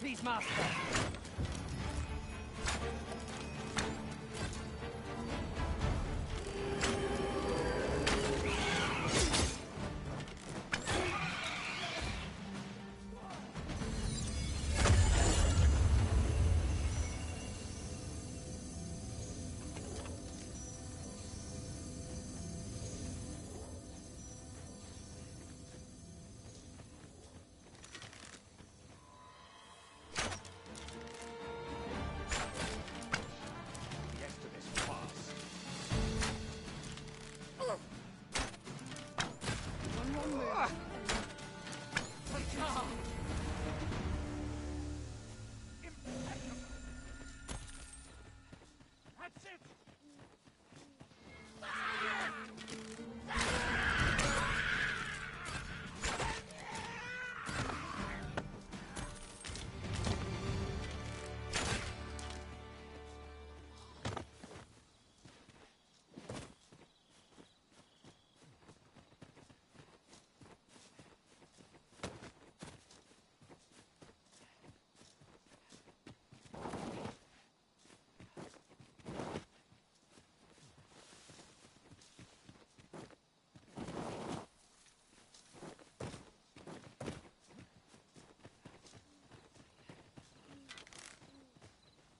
Speaker 2: please, Master.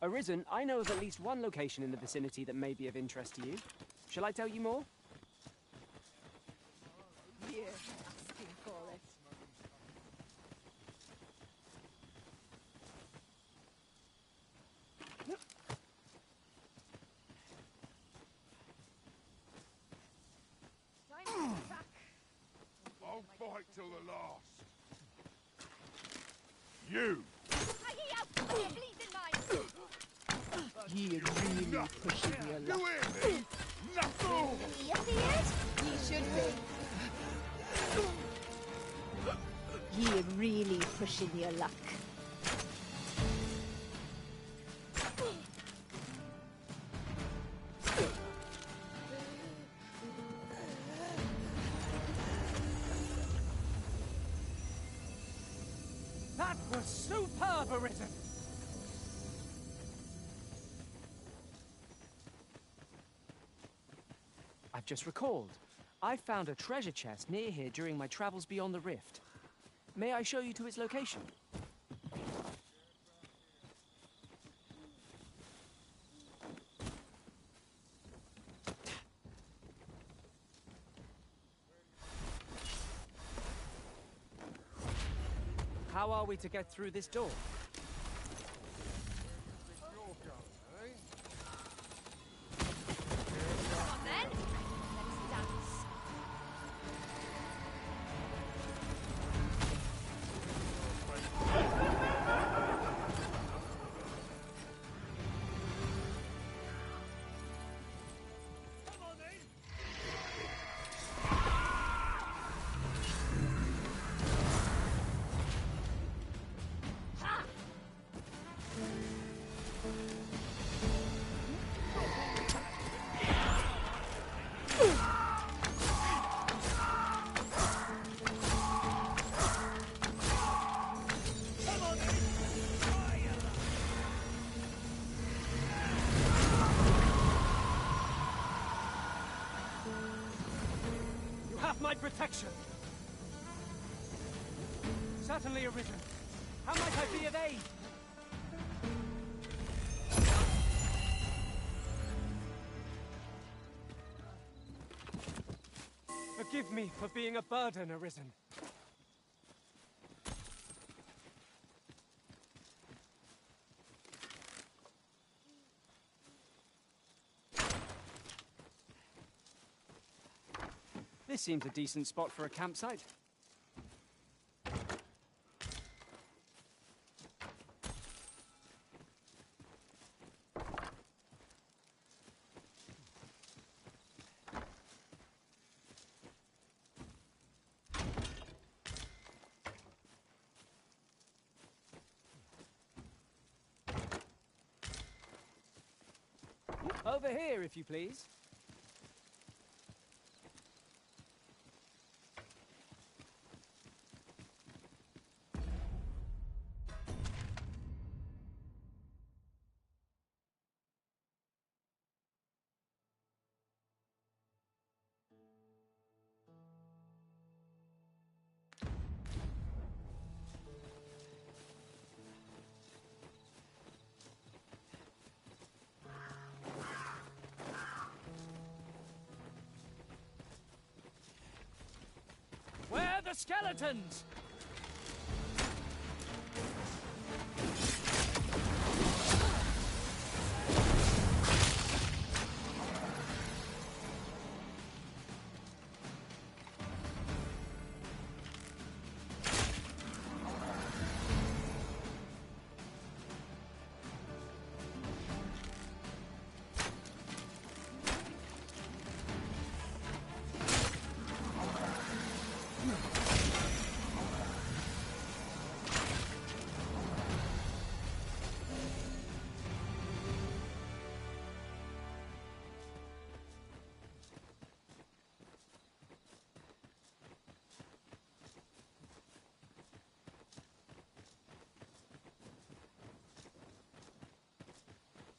Speaker 2: Arisen, I know of at least one location in the vicinity that may be of interest to you. Shall I tell you more?
Speaker 11: You're asking for it.
Speaker 9: I'll fight till the last. You!
Speaker 11: You're really pushing your luck.
Speaker 9: You hear me? Knuckle!
Speaker 11: Yes, he is. He should be. You're really pushing your luck.
Speaker 2: That was superb, Arisen! I've just recalled. I found a treasure chest near here during my travels beyond the rift. May I show you to its location? How are we to get through this door? My protection. Certainly, Arisen. How might I be of aid? Forgive me for being a burden, Arisen. This seems a decent spot for a campsite. Over here, if you please. skeletons!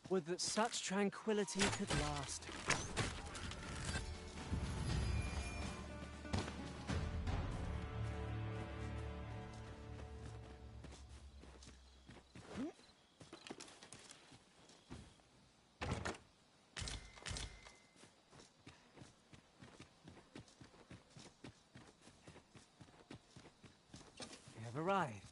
Speaker 2: Would that such tranquility could last. We have arrived.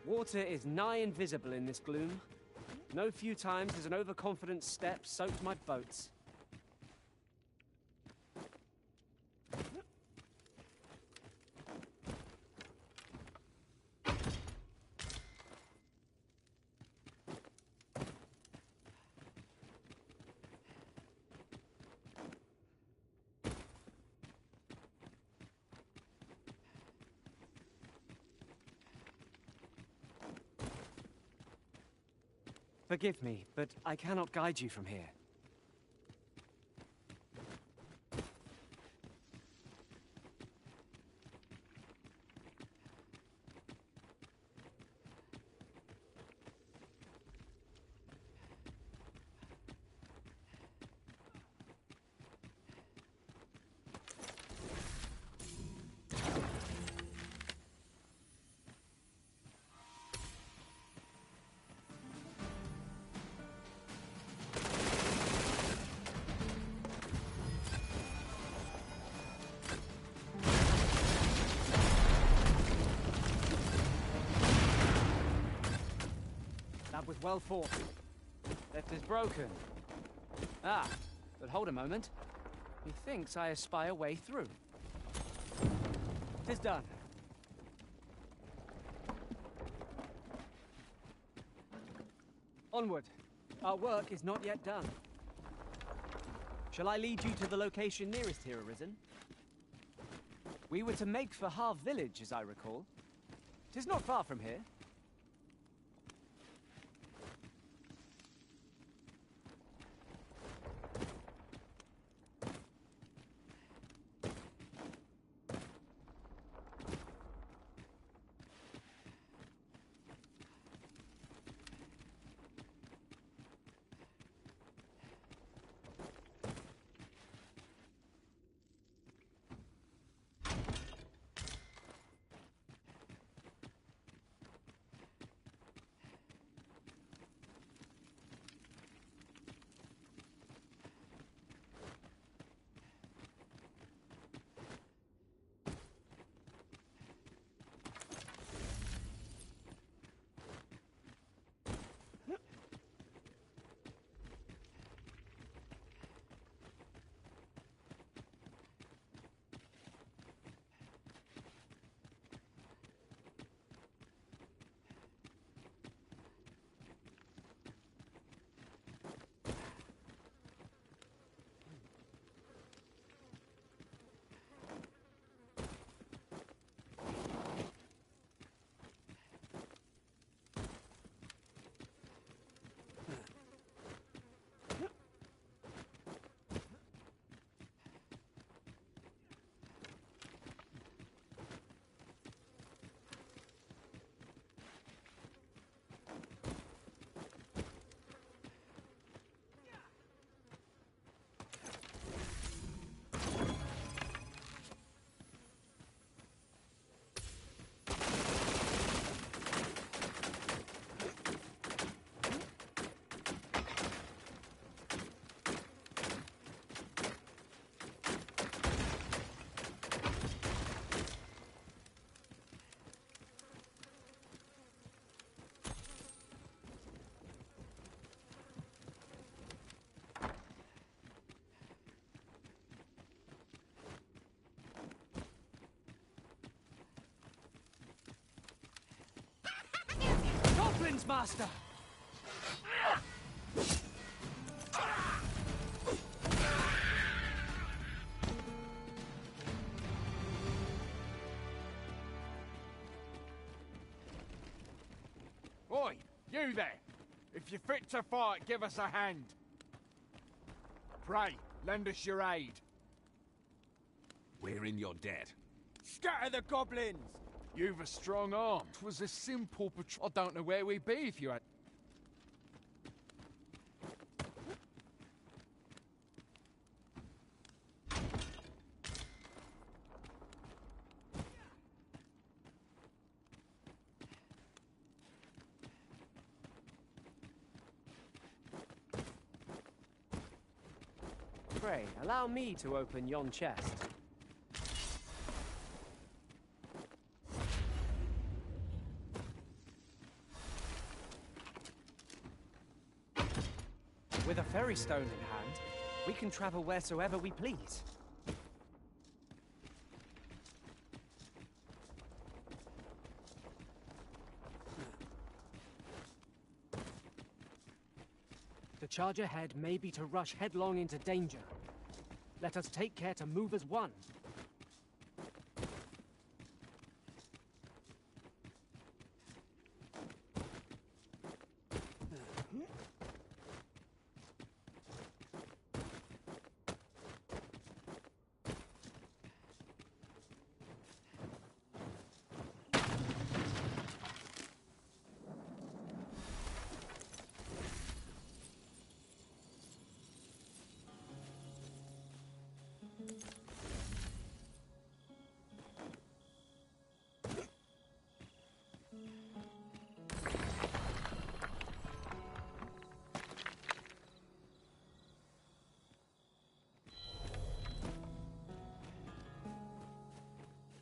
Speaker 2: Water is nigh invisible in this gloom. No few times has an overconfident step soaked my boats. Forgive me, but I cannot guide you from here. That was well fought. Left is broken. Ah, but hold a moment. Methinks I espy a way through. 'Tis done. Onward. Our work is not yet done. Shall I lead you to the location nearest here, Arisen? We were to make for Harv village, as I recall. 'Tis not far from here. Greetings, Master!
Speaker 19: Oi, you there! If you're fit to fight, give us a hand. Pray, lend us your aid.
Speaker 9: We're in your debt.
Speaker 19: Scatter the goblins! You've a strong arm. 'Twas a simple patrol. I don't know where we'd be if you had...
Speaker 2: Pray, allow me to open yon chest. With a ferry stone in hand, we can travel wheresoever we please. To charge ahead may be to rush headlong into danger. Let us take care to move as one.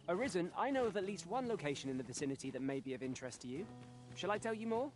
Speaker 2: Arisen, I know of at least one location in the vicinity that may be of interest to you. Shall I tell you more?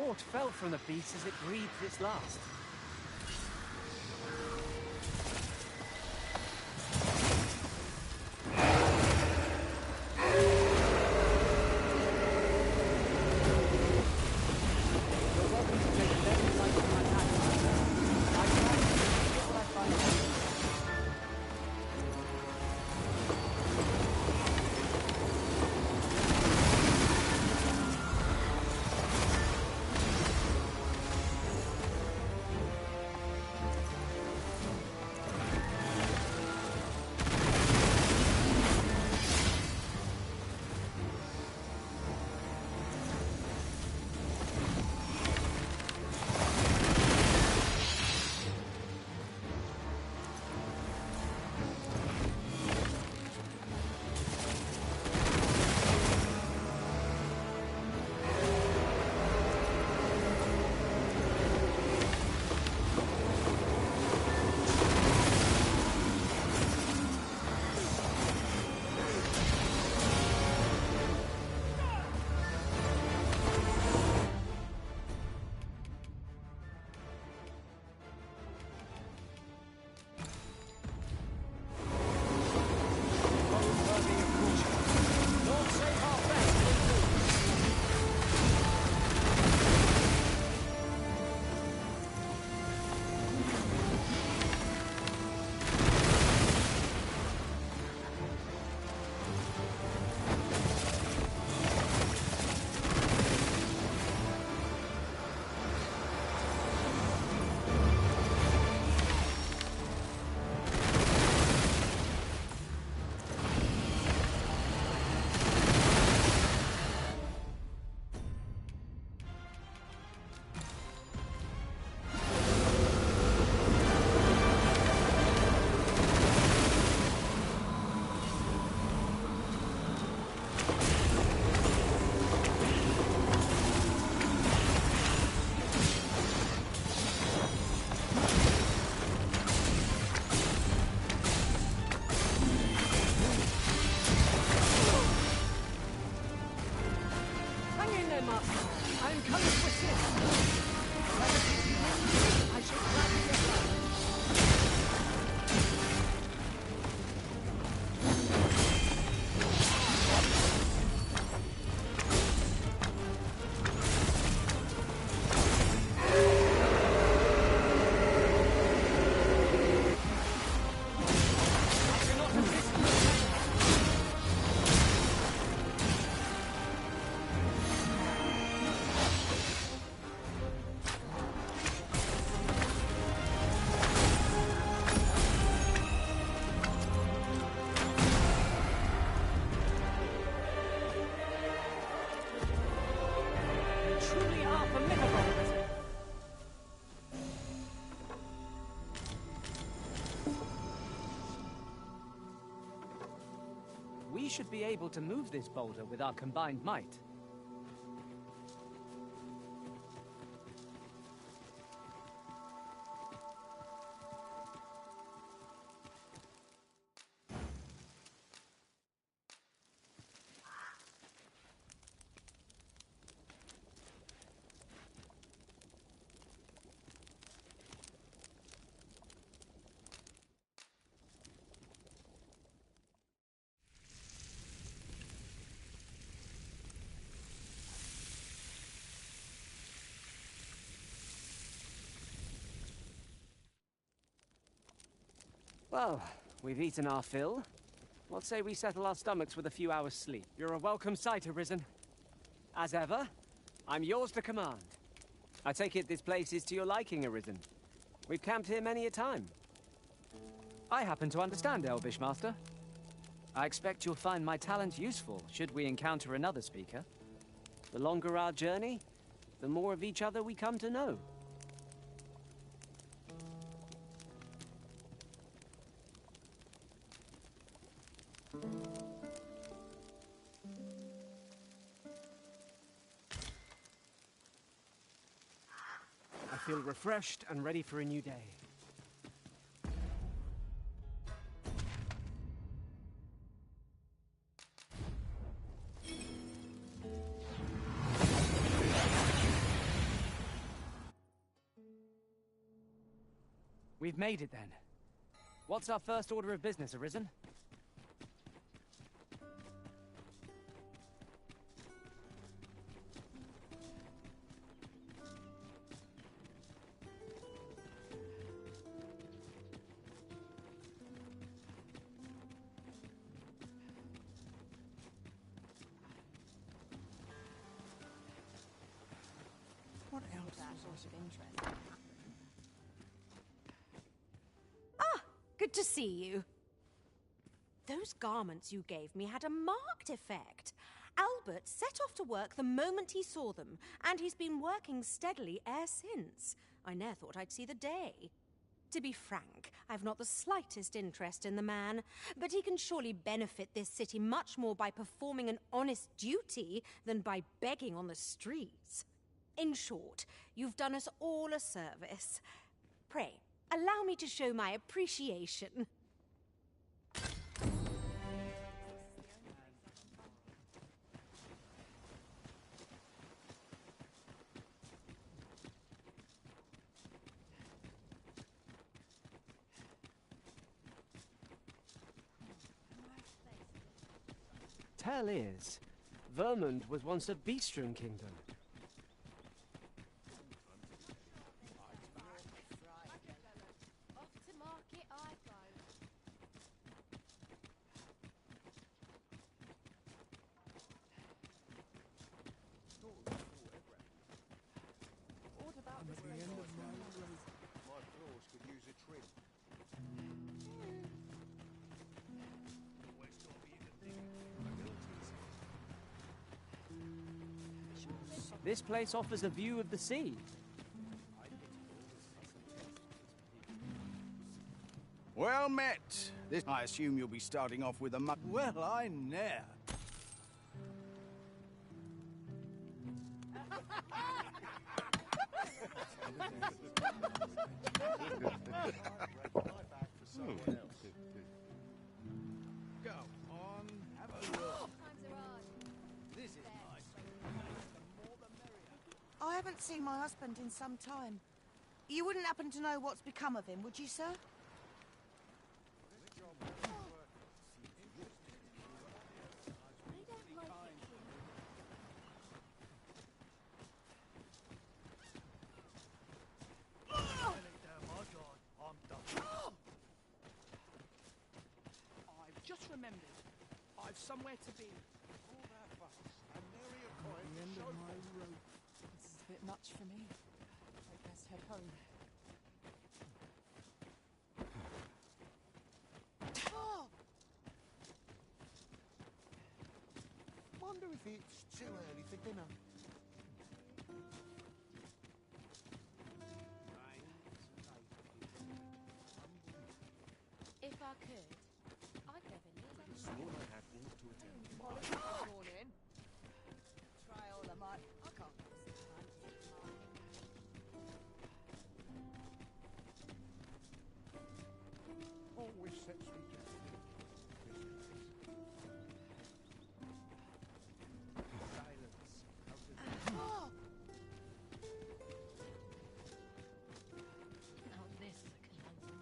Speaker 2: fort fell from the beast as it breathed its last. We should be able to move this boulder with our combined might. Well, we've eaten our fill. What say we settle our stomachs with a few hours' sleep? You're a welcome sight, Arisen. As ever, I'm yours to command. I take it this place is to your liking, Arisen. We've camped here many a time. I happen to understand Elvish, Master. I expect you'll find my talent useful should we encounter another speaker. The longer our journey, the more of each other we come to know. I feel refreshed and ready for a new day. We've made it then. What's our first order of business, Arisen?
Speaker 12: What else was of interest?
Speaker 14: Good to see you. Those garments you gave me had a marked effect. Albert set off to work the moment he saw them, and he's been working steadily e'er since. I ne'er thought I'd see the day. To be frank, I've not the slightest interest in the man, but he can surely benefit this city much more by performing an honest duty than by begging on the streets. In short, you've done us all a service. Pray, allow me to show my appreciation.
Speaker 2: Tell is, Vermund was once a Beastron kingdom.
Speaker 16: Off to market I go.
Speaker 12: What about this place?
Speaker 15: My floors could use a trim. Always got to be in the thick of
Speaker 2: This place offers a view of the sea.
Speaker 12: Well met. This, I assume you'll be starting off with a well, I ne'er. Go on, have a look. This is nice.
Speaker 7: I haven't seen my husband in some time. You wouldn't happen to know what's become of him, would you, sir?
Speaker 4: I've just remembered. I've somewhere to be.
Speaker 9: All that fuss, and nary a coin
Speaker 8: The end
Speaker 9: to
Speaker 8: of
Speaker 9: show
Speaker 8: my
Speaker 9: for it.
Speaker 8: rope. This is a bit much for me. I'd best head home.
Speaker 15: Wonder if it's too early for dinner.
Speaker 16: If I could, I'd never need
Speaker 15: Could have sworn I had all to attend to.
Speaker 8: Morning.
Speaker 7: Try all I might. I can't.
Speaker 9: Always sets me down.
Speaker 16: Now this is a conundrum.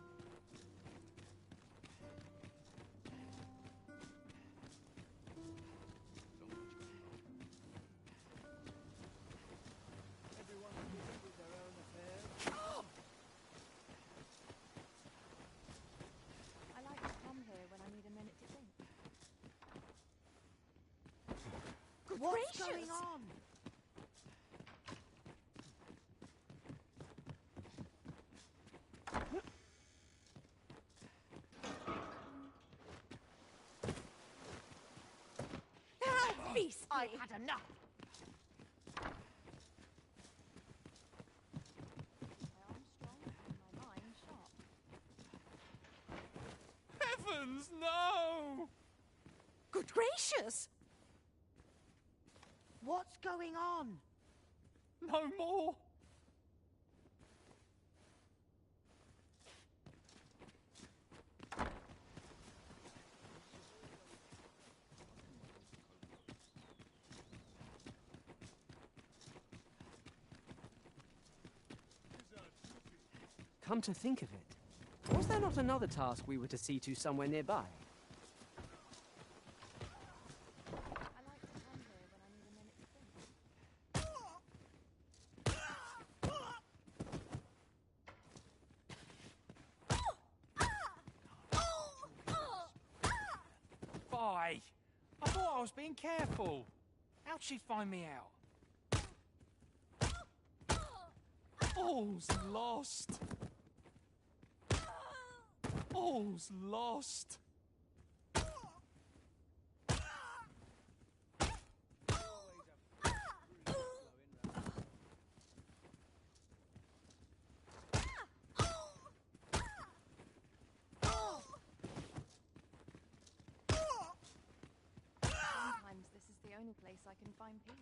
Speaker 12: Everyone busy with their own affairs.
Speaker 11: I like to come here when I need a minute to think.
Speaker 7: What's going on?
Speaker 14: How beastly!
Speaker 7: I've had enough.
Speaker 11: My arm's strong and my mind sharp.
Speaker 19: Heavens, no!
Speaker 14: Good gracious!
Speaker 7: What's going on?
Speaker 19: No more!
Speaker 2: Come to think of it, Was there not another task we were to see to somewhere nearby?
Speaker 19: Bye! I thought I was being careful. How'd she find me out? All's lost. All's lost.
Speaker 20: Sometimes this is the only place I can find peace.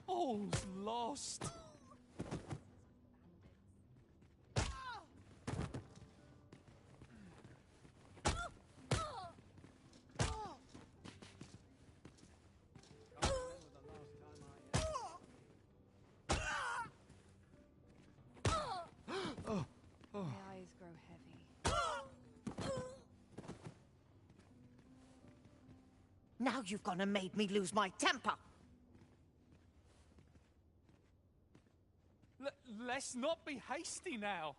Speaker 19: All's lost.
Speaker 20: My eyes grow heavy.
Speaker 7: Now you've gone and made me lose my temper.
Speaker 19: Let's not be hasty now.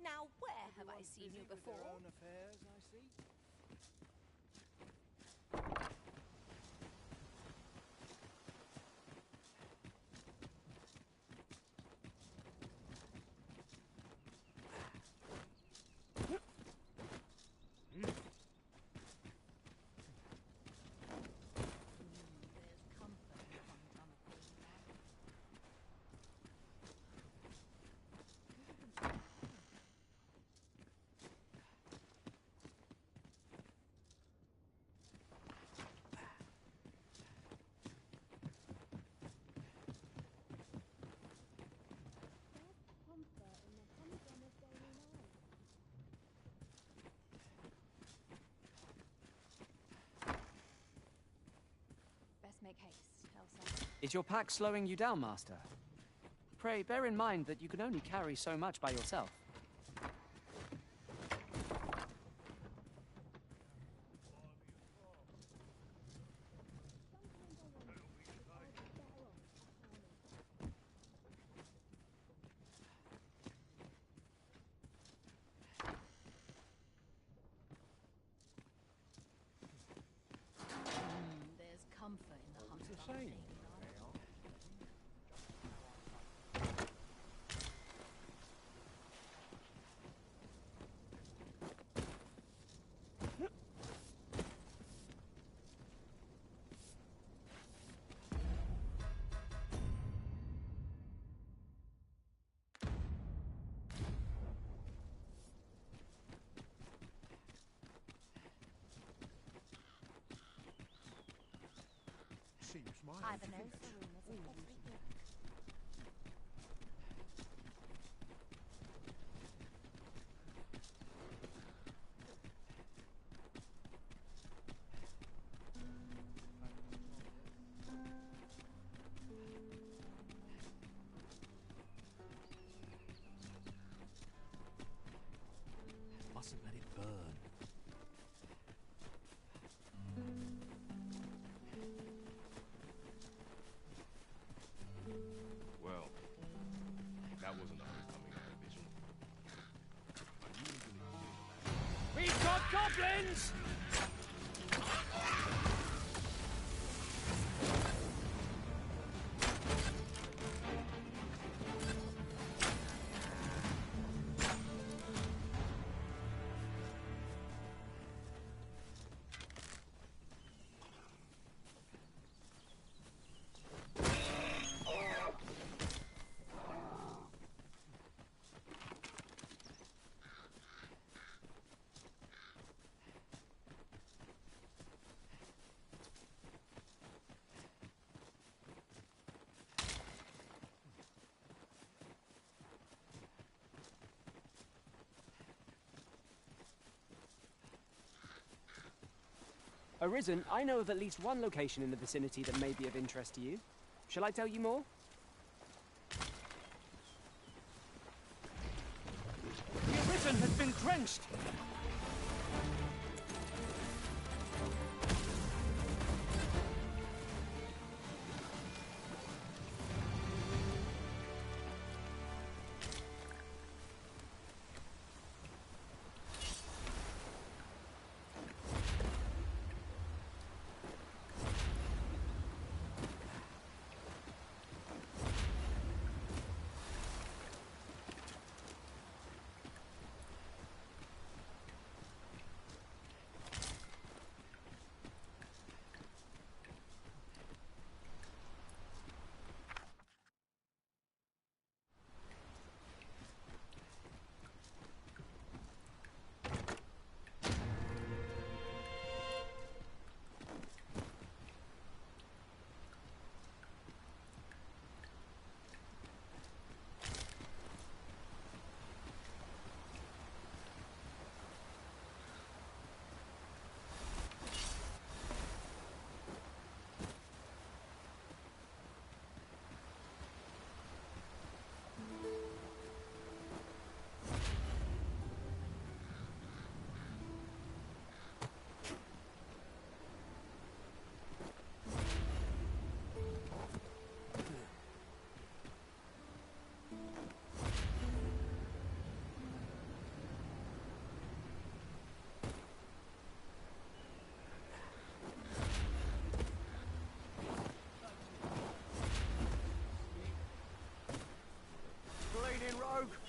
Speaker 14: Now, where have I seen you before?
Speaker 12: Affairs, I see.
Speaker 20: Best make haste, Elsa.
Speaker 2: Is your pack slowing you down, Master? Pray, bear in mind that you can only carry so much by yourself.
Speaker 14: There's comfort in the hunt of
Speaker 9: Same. Seems my
Speaker 20: Either knows the rumours of every black.
Speaker 18: Mustn't let it burn.
Speaker 10: Well, that wasn't a homecoming I envisioned.
Speaker 19: We've got goblins!
Speaker 2: Arisen, I know of at least one location in the vicinity that may be of interest to you. Shall I tell you more?
Speaker 12: The Arisen has been drenched!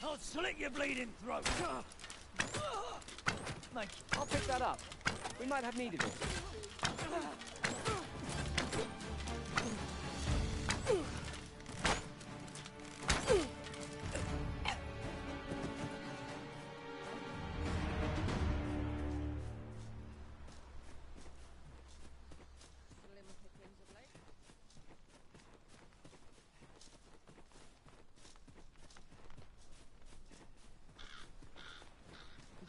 Speaker 15: I'll slit your bleeding throat!
Speaker 2: Thank you. I'll pick that up. We might have needed it.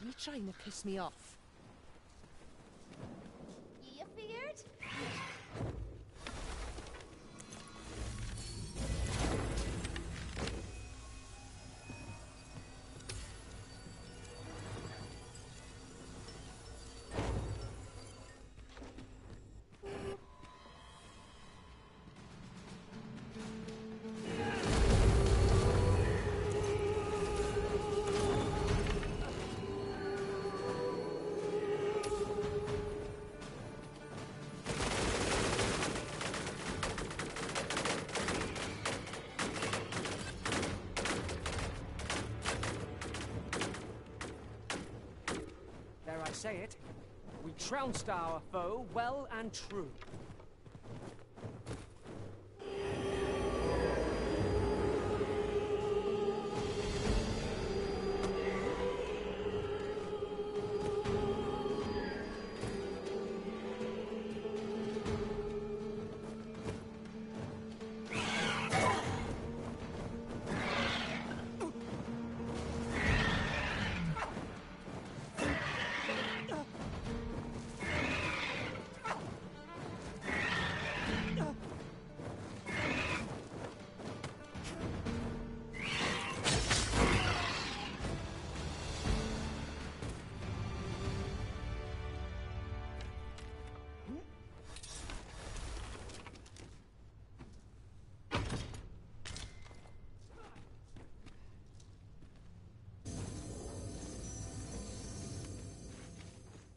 Speaker 14: You trying to piss me off?
Speaker 1: You feared?
Speaker 2: Dare I say it? We trounced our foe well and true.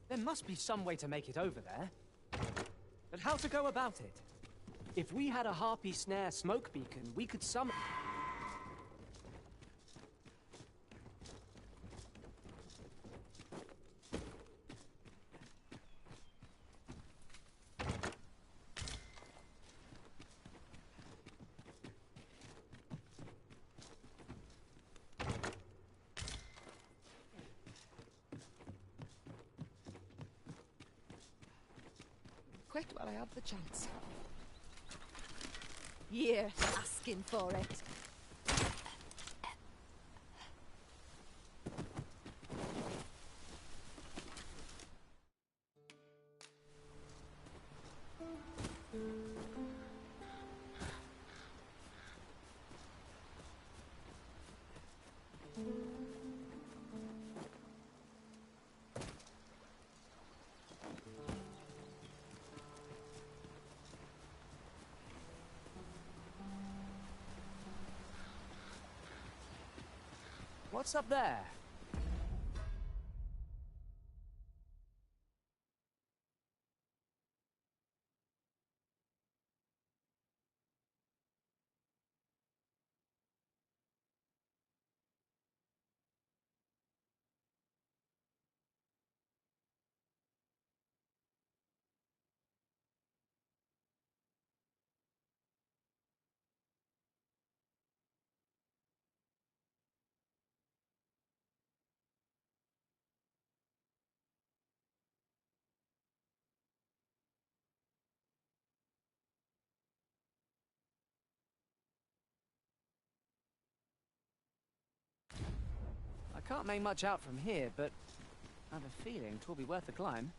Speaker 2: There must be some way to make it over there. But how to go about it? If we had a harpy snare smoke beacon, we could summon...
Speaker 14: Quit while I have the chance. You're asking for it.
Speaker 2: What's up there? I can't make much out from here, but I have a feeling it will be worth the climb.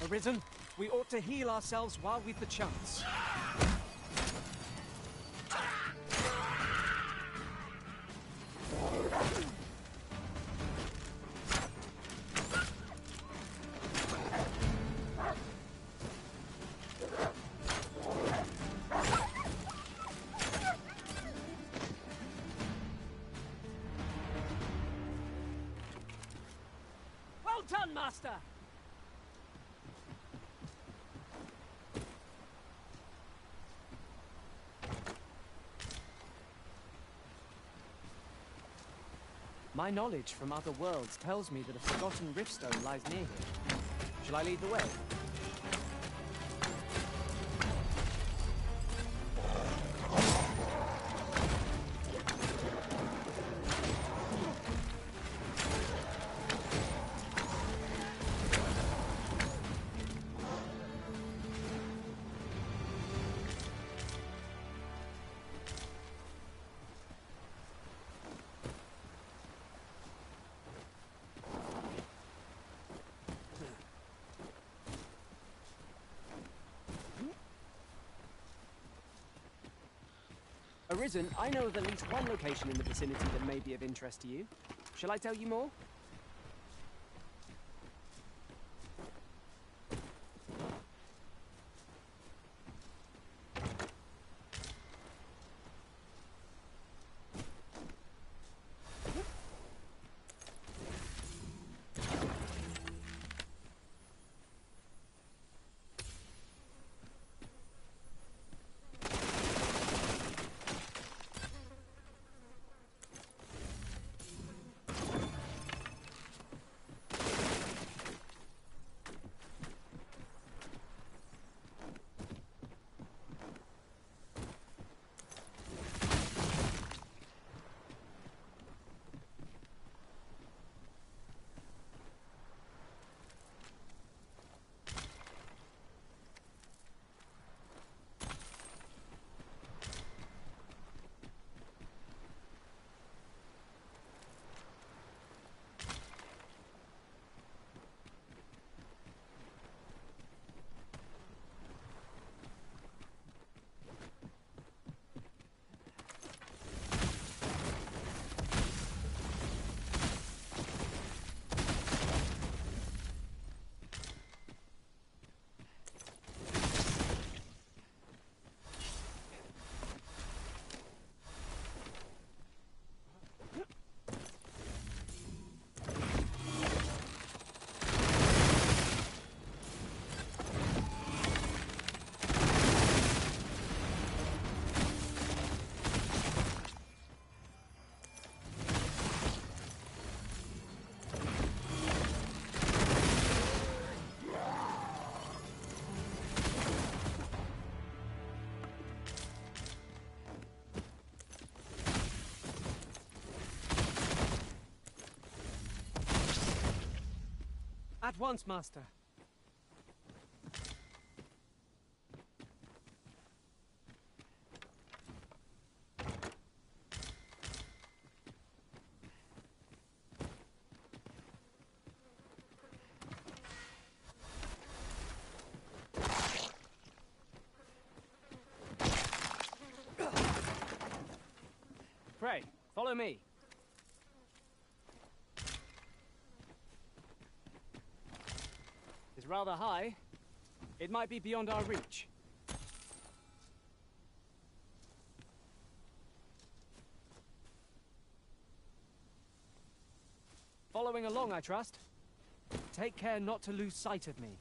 Speaker 2: Arisen, we ought to heal ourselves while we've the chance. Well done, Master! My knowledge from other worlds tells me that a forgotten riftstone lies near here. Shall I lead the way? Arisen, I know of at least one location in the vicinity that may be of interest to you. Shall I tell you more? At once, Master. Pray, follow me. There's It's rather high. It might be beyond our reach. Following along, I trust. Take care not to lose sight of me.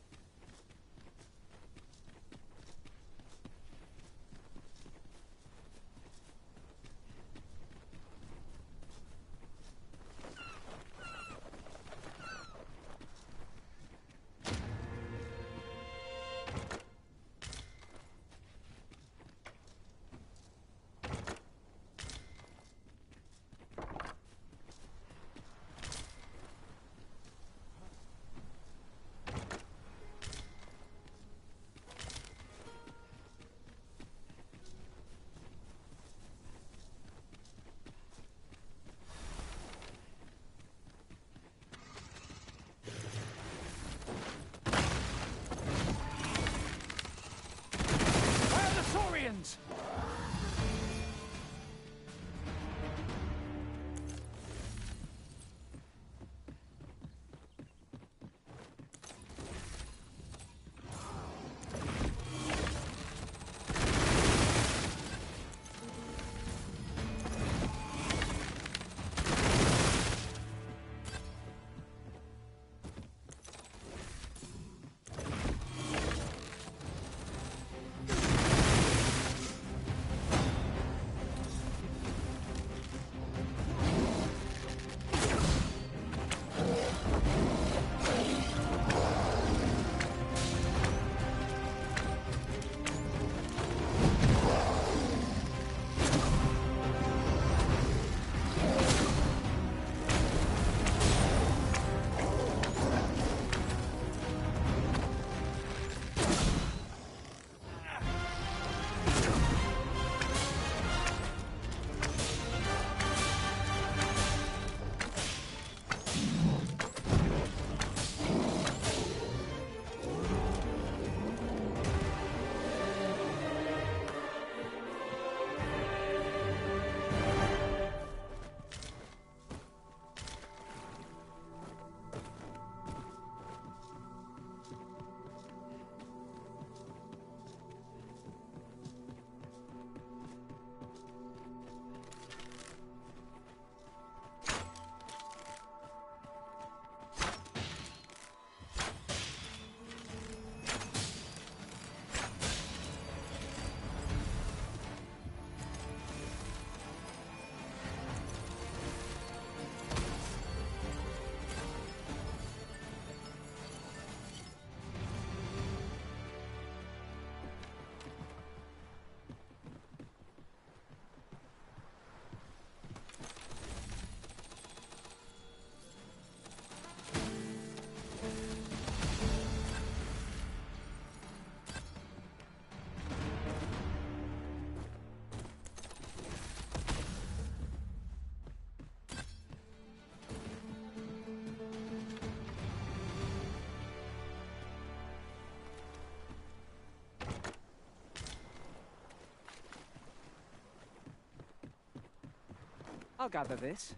Speaker 2: I'll gather this.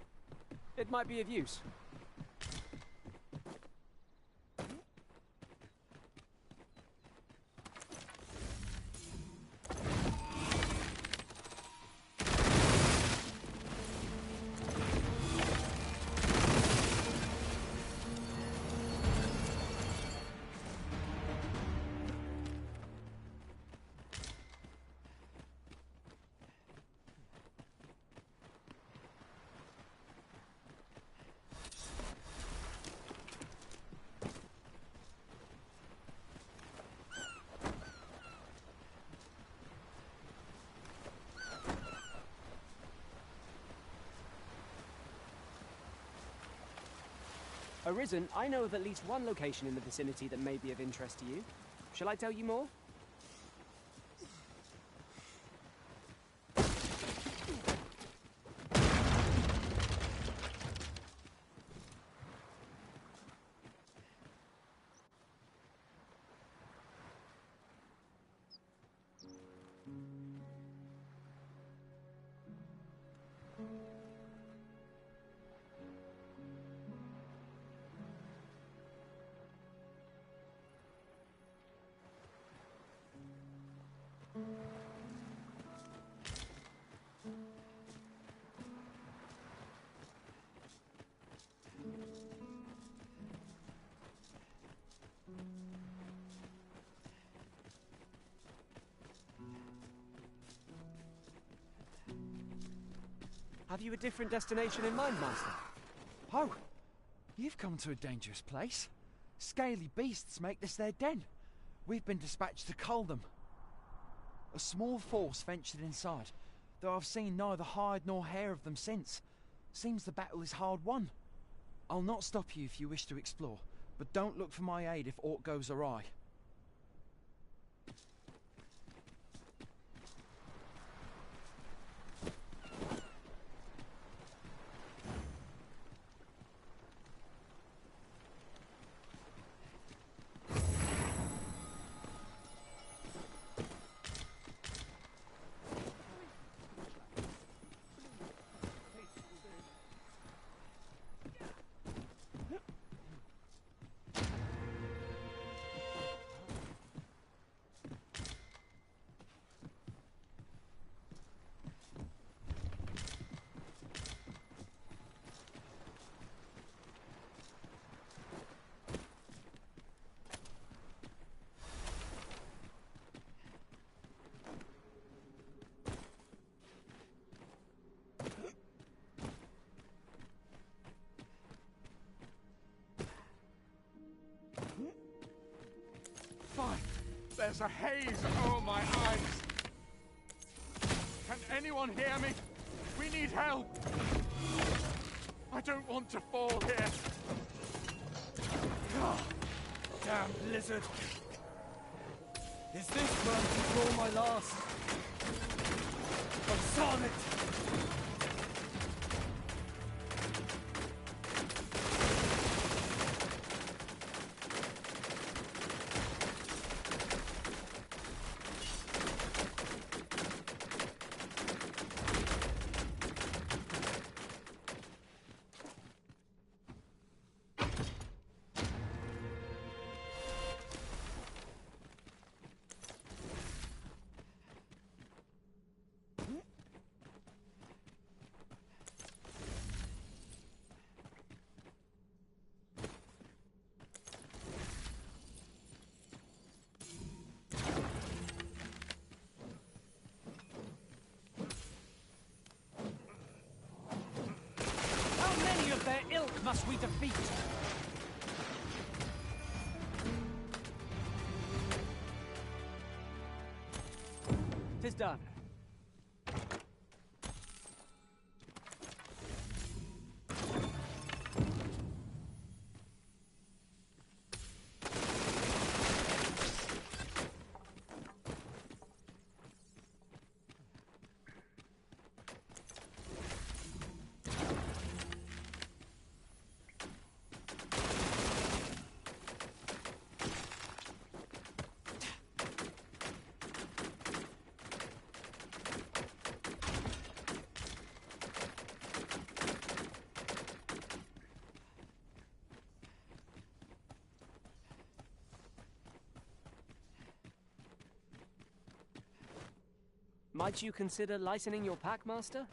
Speaker 2: It might be of use. Arisen, I know of at least one location in the vicinity that may be of interest to you. Shall I tell you more? Have you a different destination in mind, Master?
Speaker 19: Oh, you've come to a dangerous place. Scaly beasts make this their den. We've been dispatched to cull them. A small force ventured inside, though I've seen neither hide nor hair of them since. Seems the battle is hard won. I'll not stop you if you wish to explore, but don't look for my aid if aught goes awry. Fine. There's a haze over my eyes. Can anyone hear me? We need help. I don't want to fall here.
Speaker 12: Ah, damn blizzard. Is this going to draw my last? Oh, sonnet!
Speaker 2: Their ilk must we defeat? 'Tis done. Might you consider lightening your pack, Master?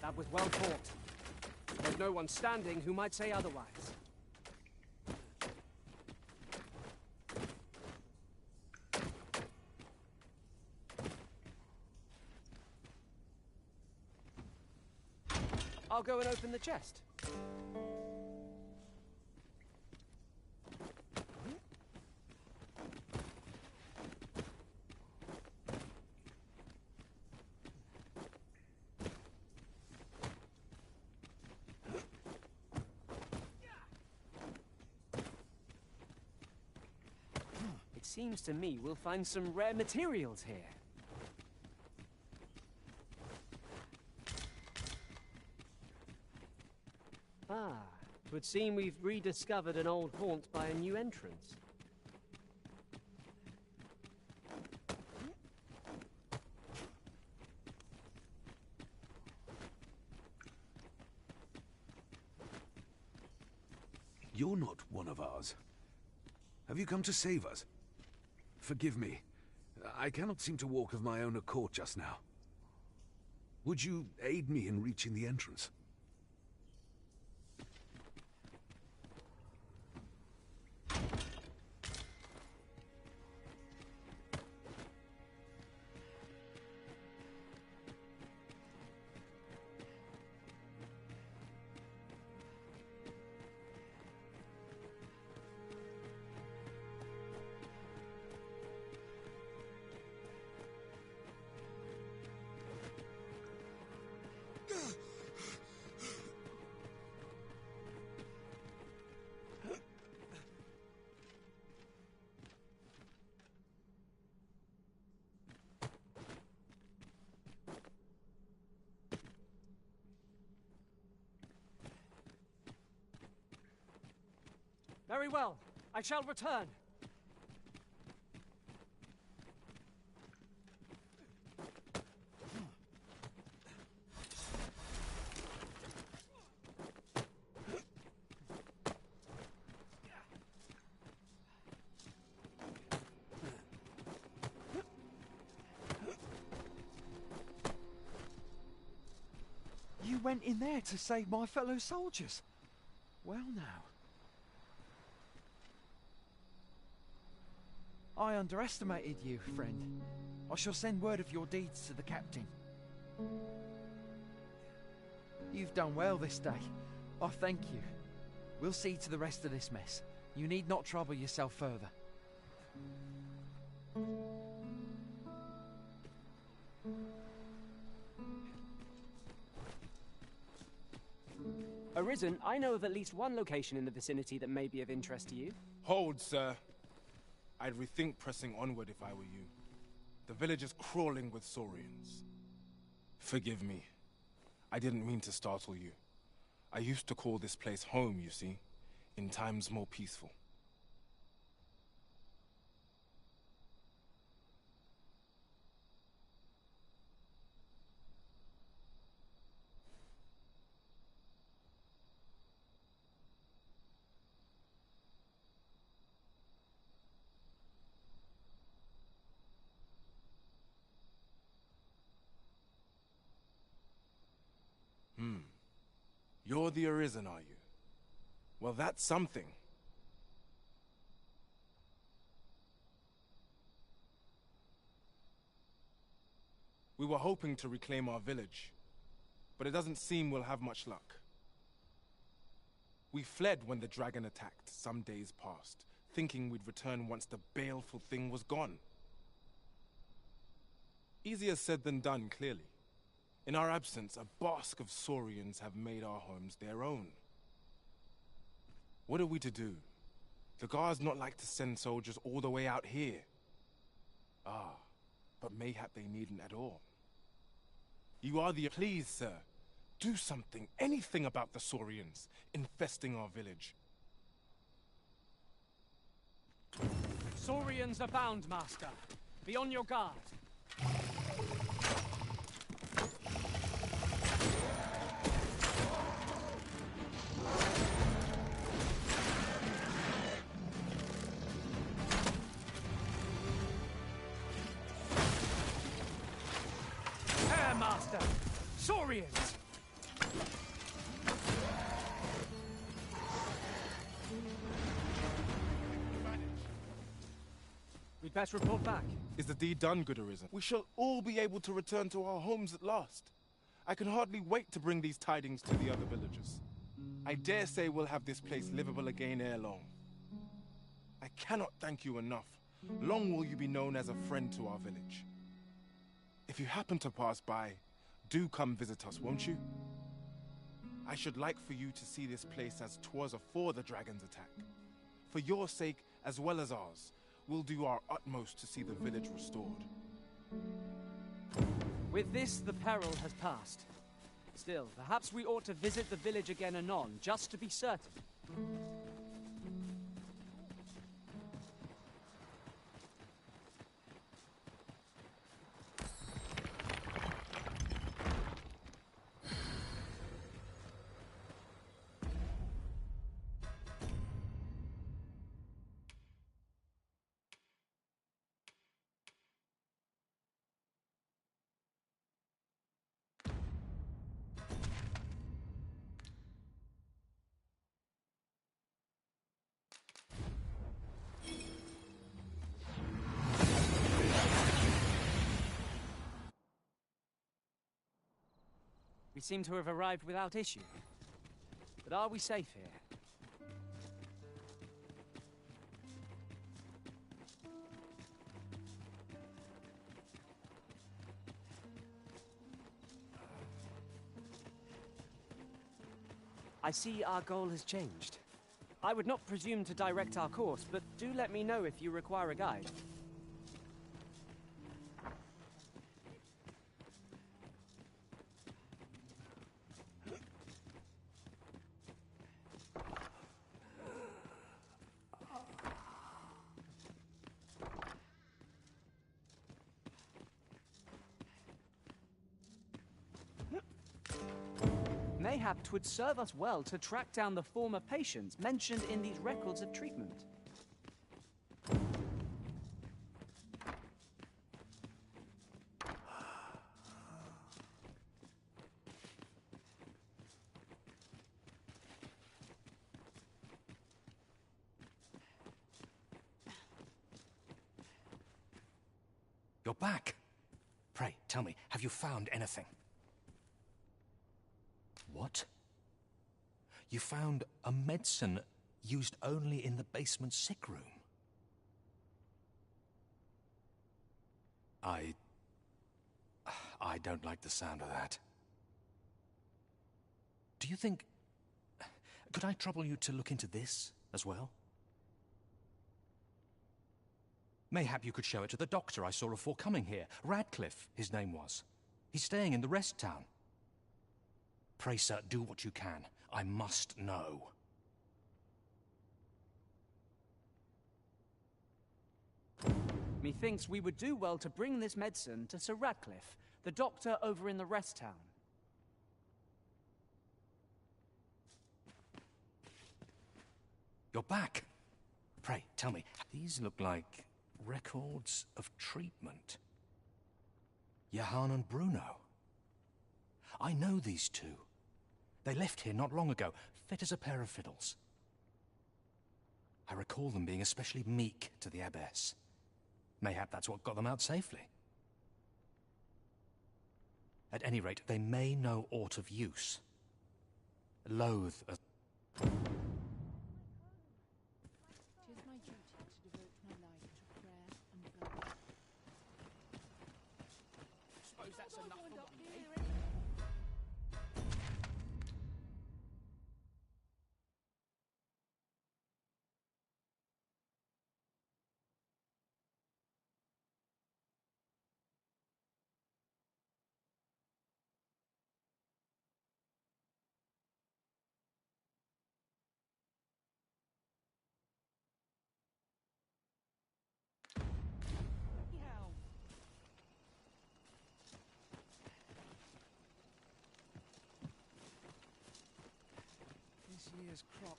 Speaker 2: That was well fought. There's no one standing who might say otherwise. I'll go and open the chest. It seems to me we'll find some rare materials here. Ah, 'twould seem we've rediscovered an old haunt by a new entrance.
Speaker 21: You're not one of ours. Have you come to save us? Forgive me. I cannot seem to walk of my own accord just now. Would you aid me in reaching the entrance?
Speaker 2: Very well. I shall return.
Speaker 19: You went in there to save my fellow soldiers. Well now. I underestimated you, friend. I shall send word of your deeds to the captain. You've done well this day. I thank you. We'll see to the rest of this mess. You need not trouble yourself further.
Speaker 2: Arisen, I know of at least one location in the vicinity that may be of interest to you.
Speaker 22: Hold, sir. I'd rethink pressing onward if I were you. The village is crawling with saurians. Forgive me. I didn't mean to startle you. I used to call this place home, you see, in times more peaceful. You're the Arisen, are you? Well, that's something. We were hoping to reclaim our village, but it doesn't seem we'll have much luck. We fled when the dragon attacked some days past, thinking we'd return once the baleful thing was gone. Easier said than done, clearly. In our absence, a bask of saurians have made our homes their own. What are we to do? The guards not like to send soldiers all the way out here. Ah, but mayhap they needn't at all. You are the... Please, sir, do something, anything about the saurians infesting our village.
Speaker 2: Saurians abound, Master. Be on your guard. Master! Saurians! We'd best report back.
Speaker 22: Is the deed done, good Arisen? We shall all be able to return to our homes at last. I can hardly wait to bring these tidings to the other villagers. I dare say we'll have this place livable again ere long. I cannot thank you enough. Long will you be known as a friend to our village. If you happen to pass by, do come visit us, won't you? I should like for you to see this place as 'twas afore the dragon's attack. For your sake, as well as ours, we'll do our utmost to see the village restored.
Speaker 2: With this, the peril has passed. Still, perhaps we ought to visit the village again anon, just to be certain. We seem to have arrived without issue. But are we safe here? I see our goal has changed. I would not presume to direct our course, but do let me know if you require a guide. Mayhap 'twould serve us well to track down the former patients mentioned in these records of treatment.
Speaker 18: You're back. Pray, tell me, have you found anything? What? You found a medicine used only in the basement sick room? I don't like the sound of that. Do you think... Could I trouble you to look into this as well? Mayhap you could show it to the doctor I saw before coming here. Radcliffe, his name was. He's staying in the rest town. Pray, sir, do what you can. I must know.
Speaker 2: Methinks we would do well to bring this medicine to Sir Radcliffe, the doctor over in the rest town.
Speaker 18: You're back. Pray, tell me, these look like records of treatment. Johann and Bruno. I know these two. They left here not long ago, fit as a pair of fiddles. I recall them being especially meek to the abbess. Mayhap that's what got them out safely. At any rate, they may know aught of use. Loathe a...
Speaker 8: It is my duty to devote my life to prayer and love.
Speaker 4: Suppose that's enough for one day.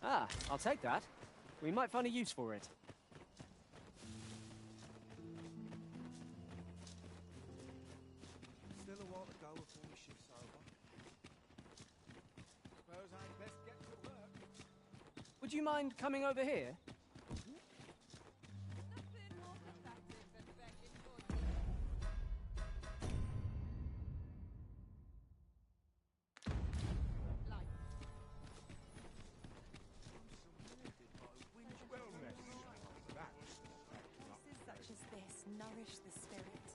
Speaker 2: Ah, I'll take that. We might find a use for it.
Speaker 12: Still a while to go before the shift's over. Suppose I'd best get to work.
Speaker 2: Would you mind coming over here?
Speaker 7: Places such as this nourish the spirit.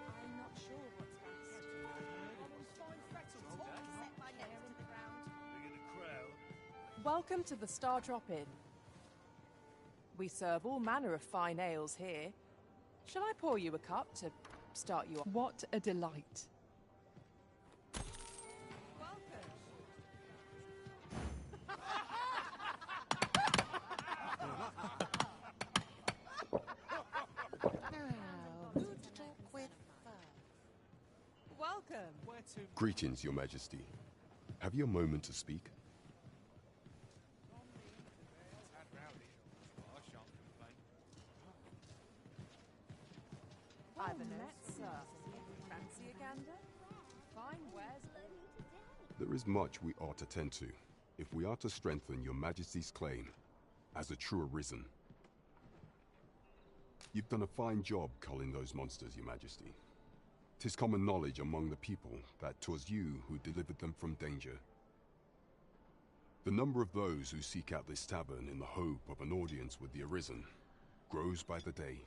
Speaker 7: I'm not sure what's best. Set my nose to the ground.
Speaker 8: Welcome to the Star Drop Inn. We serve all manner of fine ales here. Shall I pour you a cup to start you off. What a delight.
Speaker 11: Welcome.
Speaker 10: Greetings, Your Majesty. Have you a moment to speak?
Speaker 8: Fancy a gander? Fine wares.
Speaker 10: There is much we ought to tend to, if we are to strengthen Your Majesty's claim as a true Arisen. You've done a fine job culling those monsters, Your Majesty. 'Tis common knowledge among the people that 'twas you who delivered them from danger. The number of those who seek out this tavern in the hope of an audience with the Arisen grows by the day.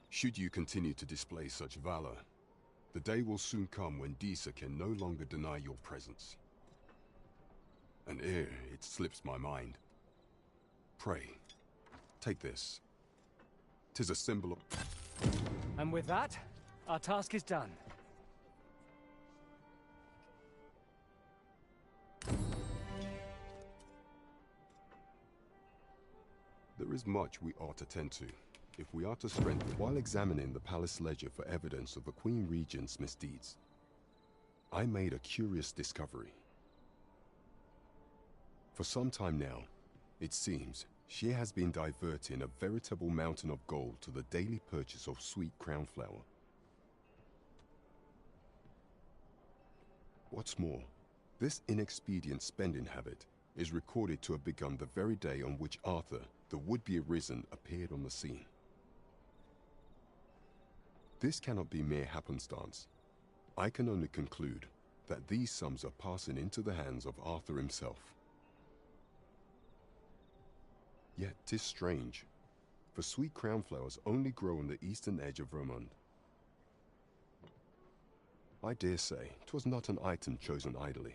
Speaker 10: Should you continue to display such valor, the day will soon come when Disa can no longer deny your presence. And ere it slips my mind, pray, take this. 'Tis a symbol of...
Speaker 2: And with that, our task is done.
Speaker 10: There is much we ought to tend to, if we are to strengthen. While examining the palace ledger for evidence of the Queen Regent's misdeeds, I made a curious discovery. For some time now, it seems, she has been diverting a veritable mountain of gold to the daily purchase of sweet crown flower. What's more, this inexpedient spending habit is recorded to have begun the very day on which Arthur, the would-be Arisen, appeared on the scene. This cannot be mere happenstance. I can only conclude that these sums are passing into the hands of Arthur himself. Yet 'tis strange, for sweet crown flowers only grow on the eastern edge of Vermont. I dare say 'twas not an item chosen idly.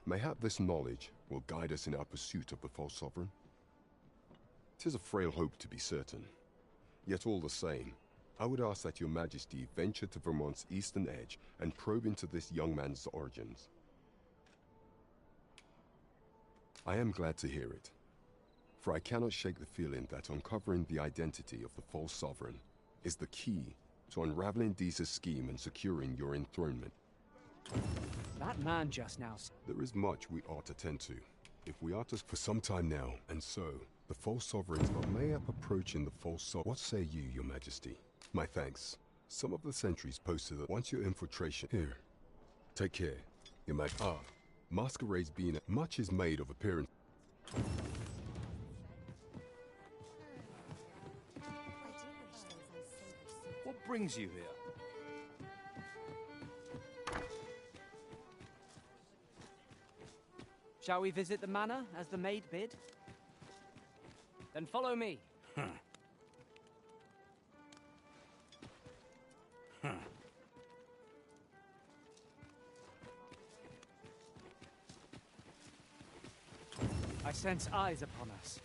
Speaker 10: Mayhap this knowledge will guide us in our pursuit of the false sovereign. 'Tis a frail hope, to be certain. Yet all the same, I would ask that Your Majesty venture to Vermont's eastern edge and probe into this young man's origins. I am glad to hear it, for I cannot shake the feeling that uncovering the identity of the false sovereign is the key to unraveling Disa's scheme and securing your enthronement.
Speaker 2: That man just now...
Speaker 10: There is much we ought to tend to, if we are to... For some time now, and so, the false sovereigns are mayhap approaching the false sovereign. What say you, Your Majesty? My thanks. Some of the sentries posted that once your infiltration... Here, take care, Your Majesty. Ah, masquerades being... Much is made of appearance...
Speaker 18: What brings you here?
Speaker 2: Shall we visit the manor, as the maid bid? Then follow me. I sense eyes upon us.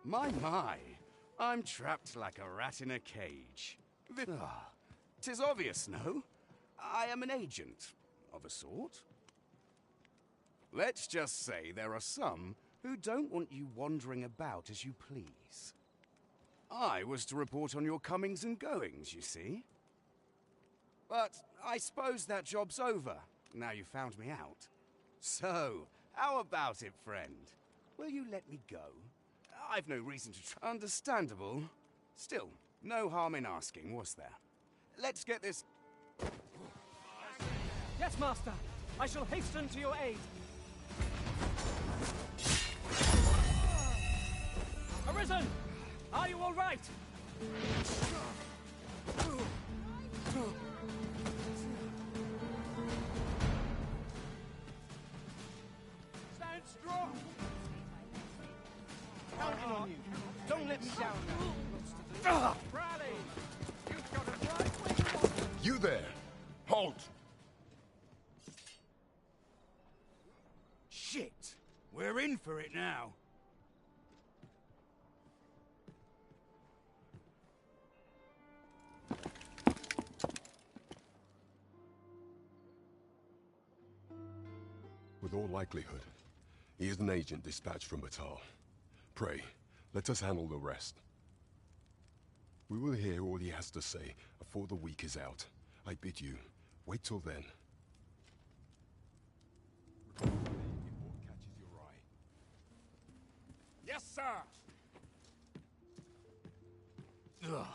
Speaker 6: My, I'm trapped like a rat in a cage. Tis obvious, no? I am an agent, of a sort. Let's just say there are some who don't want you wandering about as you please. I was to report on your comings and goings, you see. But I suppose that job's over, now you found me out. So, how about it, friend? Will you let me go? I've no reason to try. Understandable. Still, no harm in asking, was there? Let's get this...
Speaker 2: Yes, Master. I shall hasten to your aid. Arisen! Are you all right?
Speaker 6: Stand strong! Counting on you. Don't let me down now.
Speaker 2: Rally!
Speaker 6: You've got it right where you want it.
Speaker 10: You there! Halt!
Speaker 12: We're in for it now.
Speaker 10: With all likelihood, he is an agent dispatched from Batal. Pray, let us handle the rest. We will hear all he has to say before the week is out. I bid you, wait till then. Catches your eye.
Speaker 6: Yes, sir! Ugh.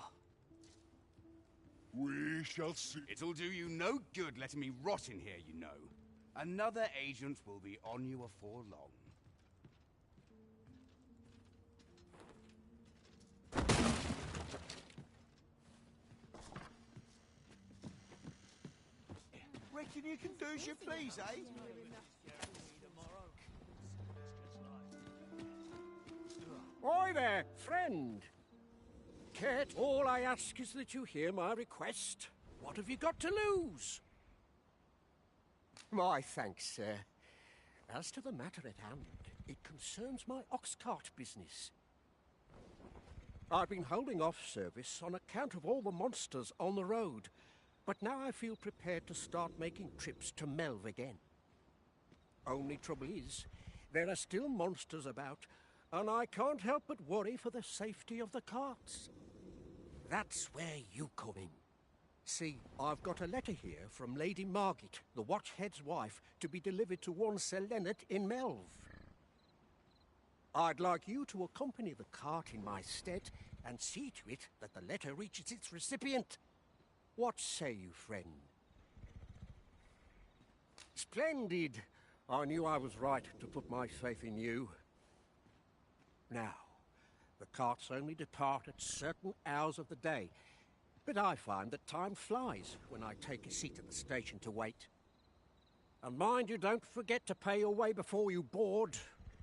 Speaker 10: We shall see.
Speaker 6: It'll do you no good letting me rot in here, you know. Another agent will be on you afore long.
Speaker 12: Reckon you can do as you please, eh?
Speaker 9: Oi there, friend. Kate, all I ask is that you hear my request. What have you got to lose? My thanks, sir. As to the matter at hand, it concerns my ox cart business. I've been holding off service on account of all the monsters on the road, but now I feel prepared to start making trips to Melve again. Only trouble is, there are still monsters about, and I can't help but worry for the safety of the carts. That's where you come in. See, I've got a letter here from Lady Margit, the Watchhead's wife, to be delivered to one Sir Leonard in Melve. I'd like you to accompany the cart in my stead and see to it that the letter reaches its recipient. What say you, friend? Splendid! I knew I was right to put my faith in you. Now, the carts only depart at certain hours of the day, but I find that time flies when I take a seat at the station to wait. And mind you don't forget to pay your way before you board.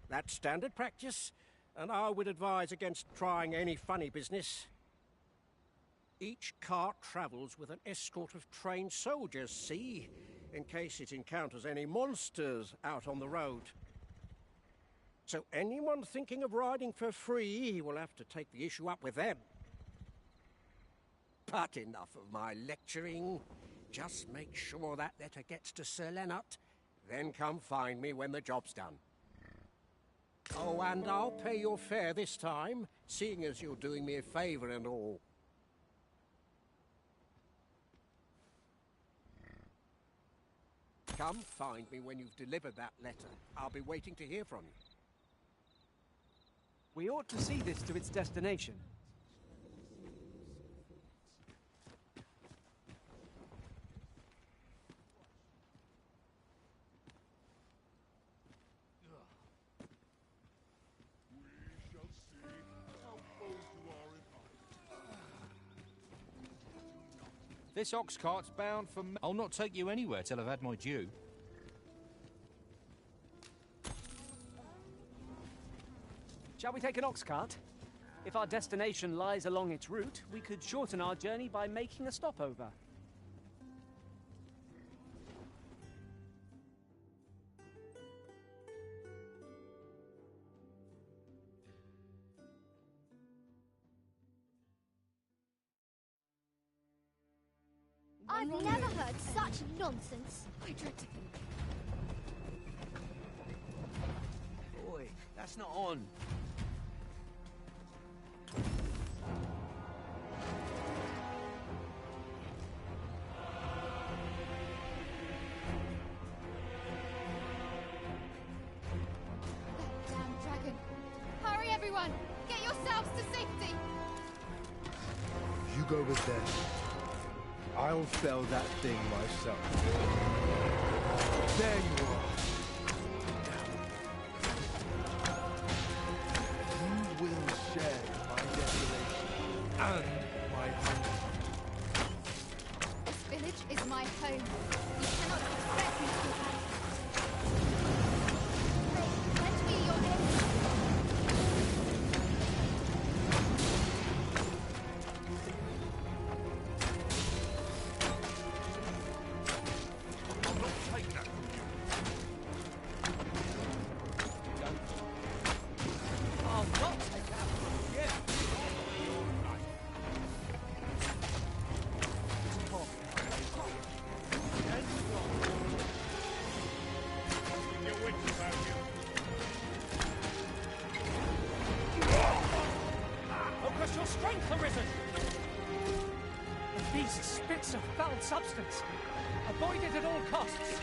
Speaker 9: That's standard practice, and I would advise against trying any funny business. Each cart travels with an escort of trained soldiers, see, in case it encounters any monsters out on the road. So anyone thinking of riding for free will have to take the issue up with them. But enough of my lecturing. Just make sure that letter gets to Sir Leonard, then come find me when the job's done. Oh, and I'll pay your fare this time, seeing as you're doing me a favour and all. Come find me when you've delivered that letter. I'll be waiting to hear from you.
Speaker 2: We ought to see this to its destination.
Speaker 18: This ox cart's bound for... I'll not take you anywhere till I've had my due.
Speaker 2: Shall we take an ox cart? If our destination lies along its route, we could shorten our journey by making a stopover.
Speaker 1: I've never heard such nonsense. I dread to think.
Speaker 19: Boy, that's not on.
Speaker 20: That damn dragon. Hurry, everyone! Get yourselves to safety!
Speaker 13: You go with them. I'll fell that thing myself. There you are. You will share my desolation and my hunger.
Speaker 20: This village is my home. You cannot expect me to have. Pray, lend me your aid.
Speaker 2: These spits of foul substance. Avoid it at all costs.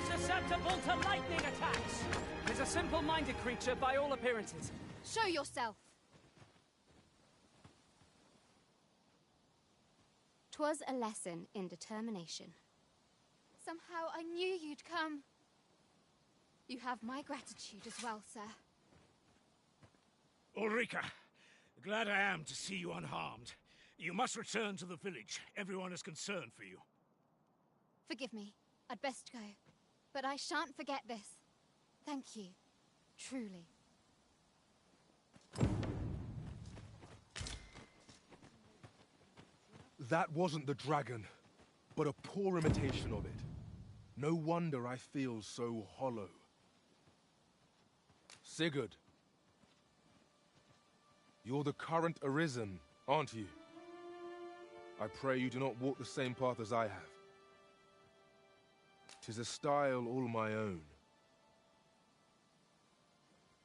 Speaker 2: Susceptible to lightning attacks. He's a simple-minded creature by all appearances.
Speaker 20: Show yourself. 'Twas a lesson in determination. Somehow I knew you'd come. You have my gratitude as well, sir.
Speaker 15: Ulrika, glad I am to see you unharmed. You must return to the village. Everyone is concerned for you.
Speaker 20: Forgive me. I'd best go. But I shan't forget this. Thank you. Truly.
Speaker 22: That wasn't the dragon, but a poor imitation of it. No wonder I feel so hollow. Sigurd. You're the current Arisen, aren't you? I pray you do not walk the same path as I have. 'Tis a style all my own.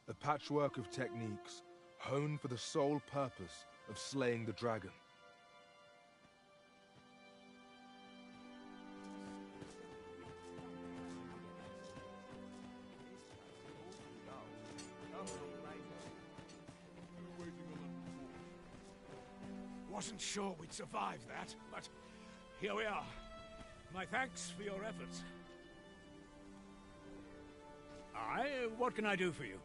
Speaker 22: A patchwork of techniques, honed for the sole purpose of slaying the dragon.
Speaker 15: Wasn't sure we'd survive that, but here we are. My thanks for your efforts. Aye, what can I do for you?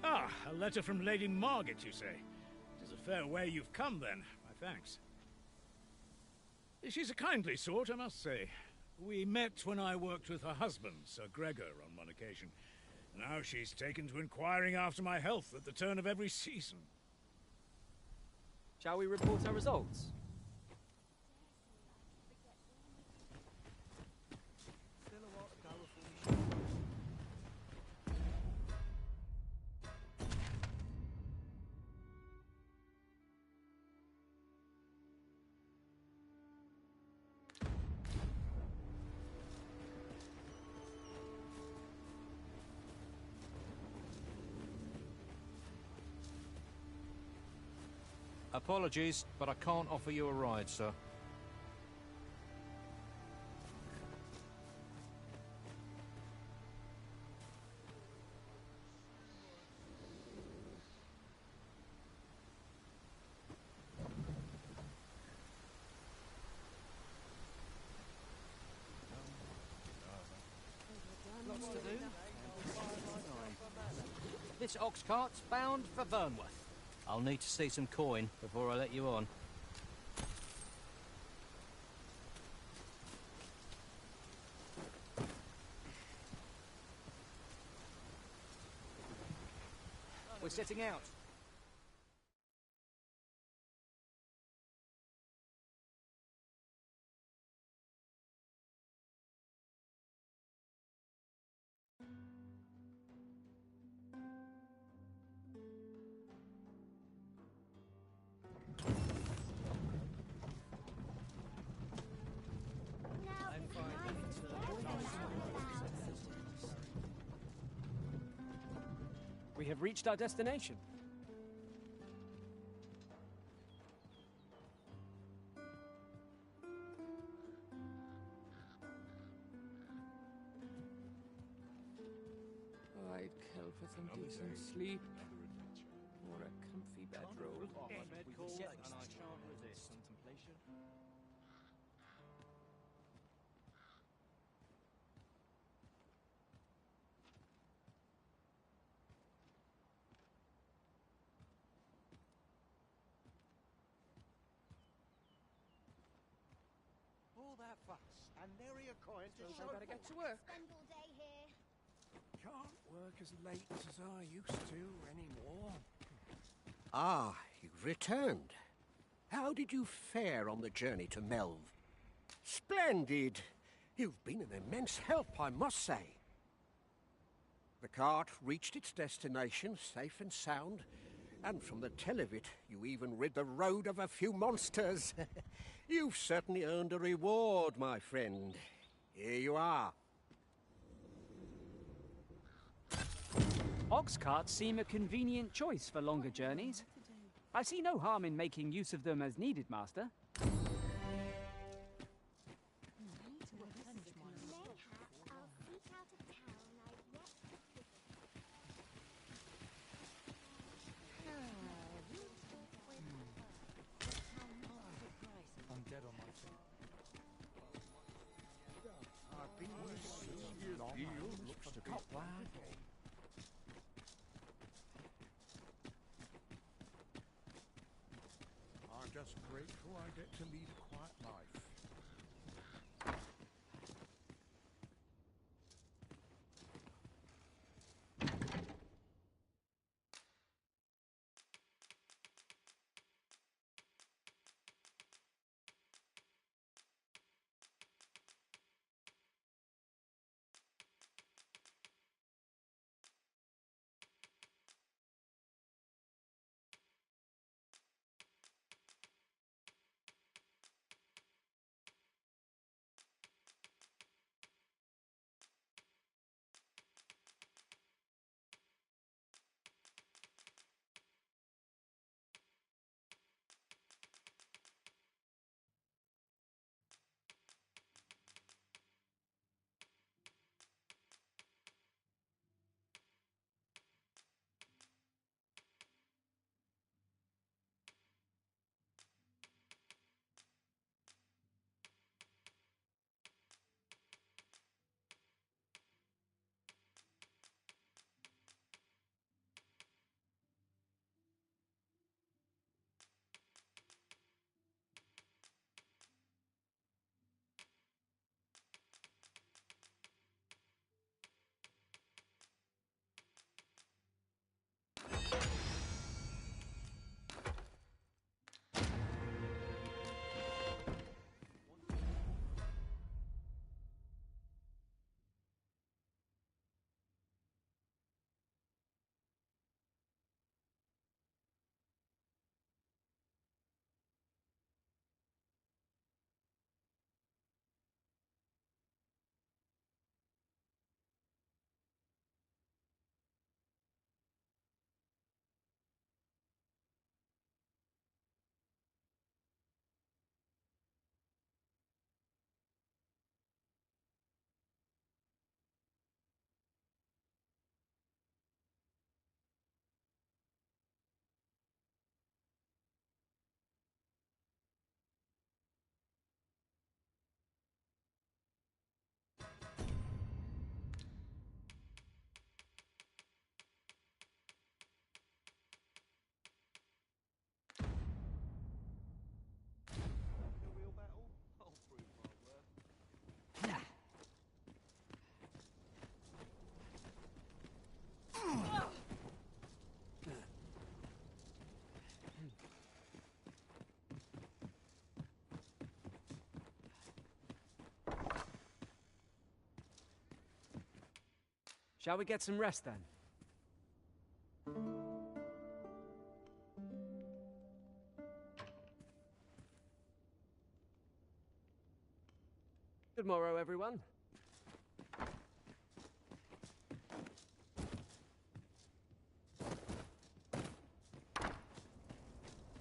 Speaker 15: Ah, a letter from Lady Margit, you say? It is a fair way you've come, then. My thanks. She's a kindly sort, I must say. We met when I worked with her husband, Sir Gregor, on one occasion. Now she's taken to inquiring after my health at the turn of every season.
Speaker 2: Shall we report our results?
Speaker 18: Apologies, but I can't offer you a ride, sir.
Speaker 2: Lots to do. This ox cart's bound for Vernworth.
Speaker 18: I'll need to see some coin before I let you on.
Speaker 2: We're setting out. We have reached our destination.
Speaker 9: I'd kill for some decent sleep. Or a comfy bedroll.
Speaker 2: We can and I can't resist contemplation.
Speaker 5: All that fuss and nary a coin to
Speaker 9: Suppose
Speaker 5: show
Speaker 9: I better get
Speaker 5: for
Speaker 9: to
Speaker 5: it.
Speaker 9: work.
Speaker 1: Spend all day here.
Speaker 9: Can't work as late as I used to anymore.
Speaker 5: Ah, you've returned. How did you fare on the journey to Melv? Splendid! You've been an immense help, I must say. The cart reached its destination safe and sound, and from the tell of it, you even rid the road of a few monsters. You've certainly earned a reward, my friend. Here you are.
Speaker 2: Ox carts seem a convenient choice for longer journeys. I see no harm in making use of them as needed, Master.
Speaker 9: I'm dead on my feet.
Speaker 5: I've been
Speaker 9: Looks to be black.
Speaker 5: I'm just grateful I get to lead a quiet life.
Speaker 2: Shall we get some rest then? Good morrow, everyone.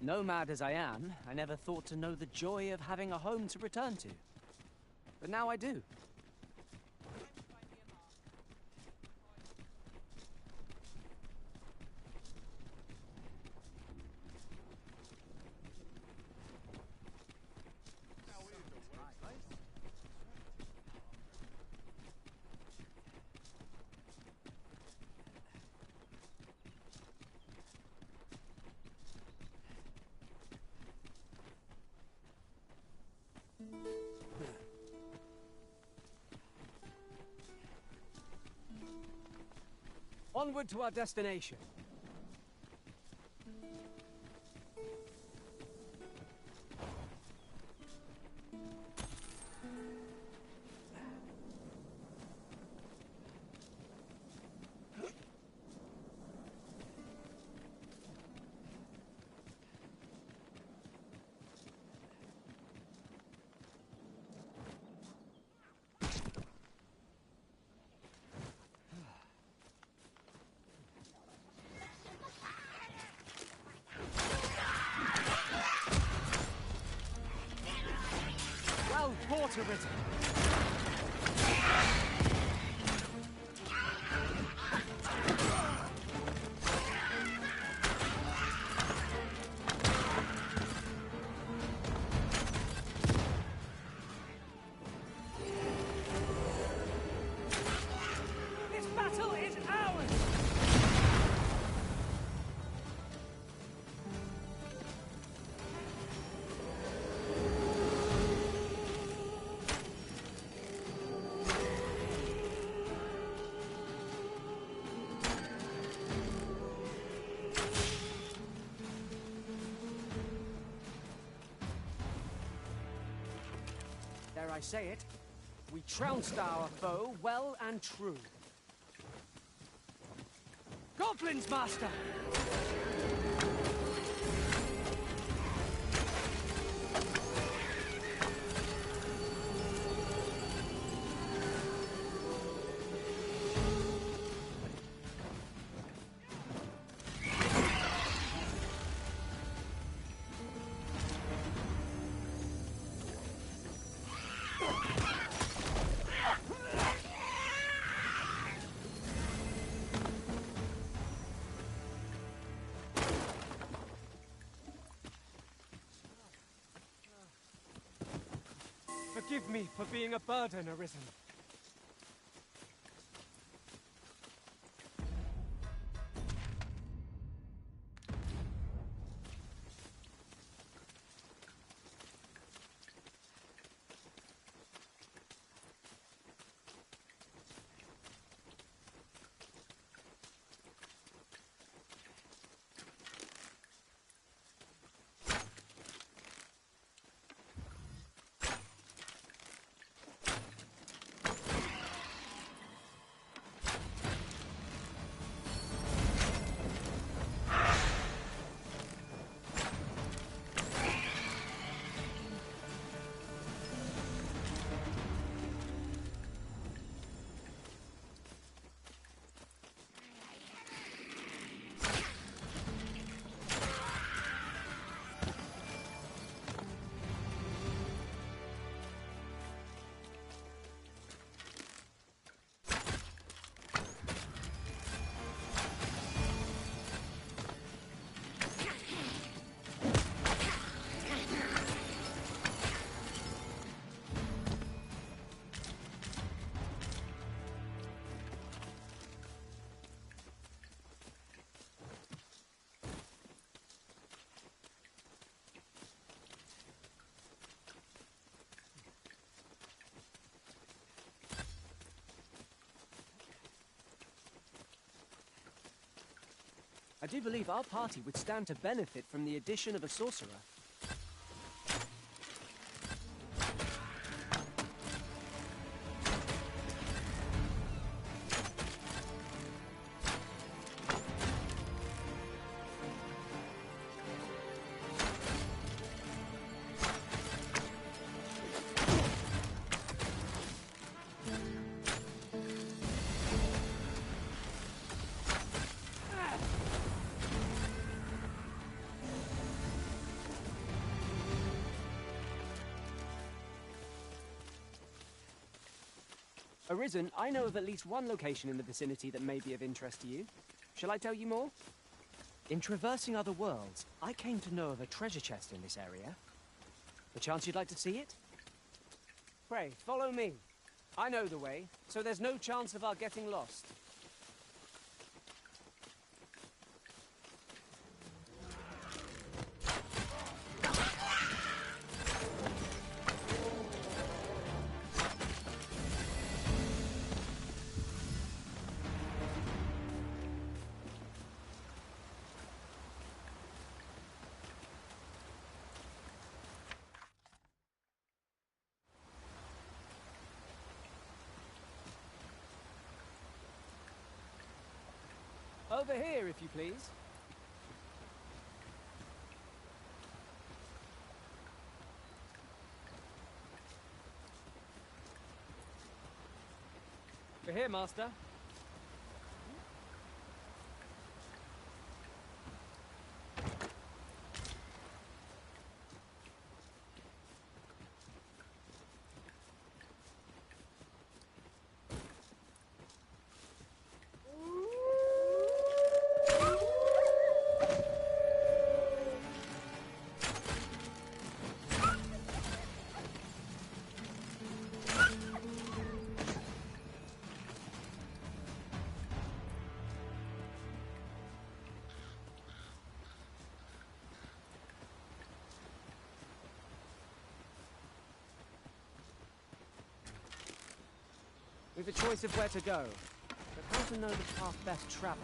Speaker 2: Nomad as I am, I never thought to know the joy of having a home to return to. But now I do. Onward to our destination. Water risen. This battle is ours! Dare I say it, we trounced our foe well and true. Goblins, master! Forgive me for being a burden, Arisen. I do believe our party would stand to benefit from the addition of a sorcerer. Arisen, I know of at least one location in the vicinity that may be of interest to you. Shall I tell you more? In traversing other worlds, I came to know of a treasure chest in this area. Perchance you'd like to see it? Pray, follow me. I know the way, so there's no chance of our getting lost. Over here, if you please. We're here, Master. We've a choice of where to go, but how to know the path best traveled?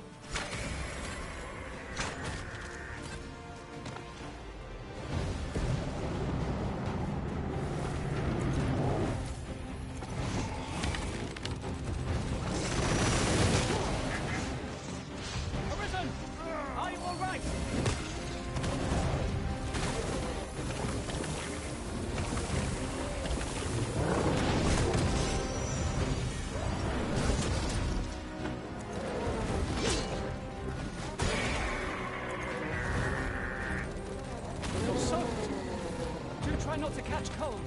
Speaker 2: Arisen! Are you all right? Try not to catch cold.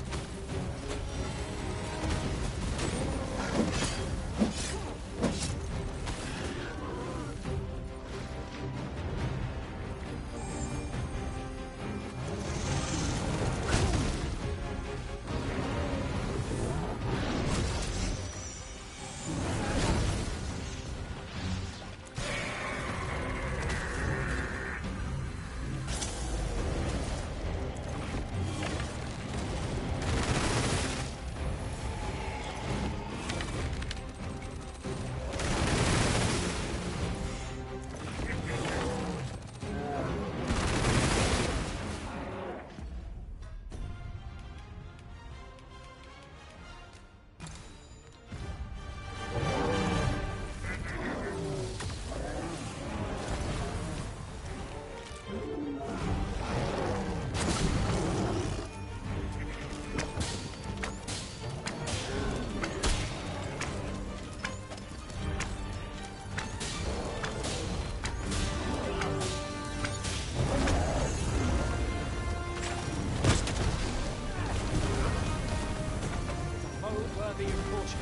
Speaker 2: Worthy of caution.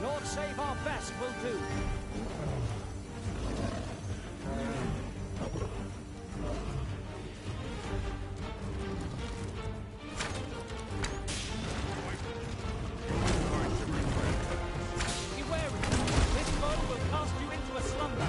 Speaker 2: Lord save our best will do. Be wary. This foe will cast you into a slumber.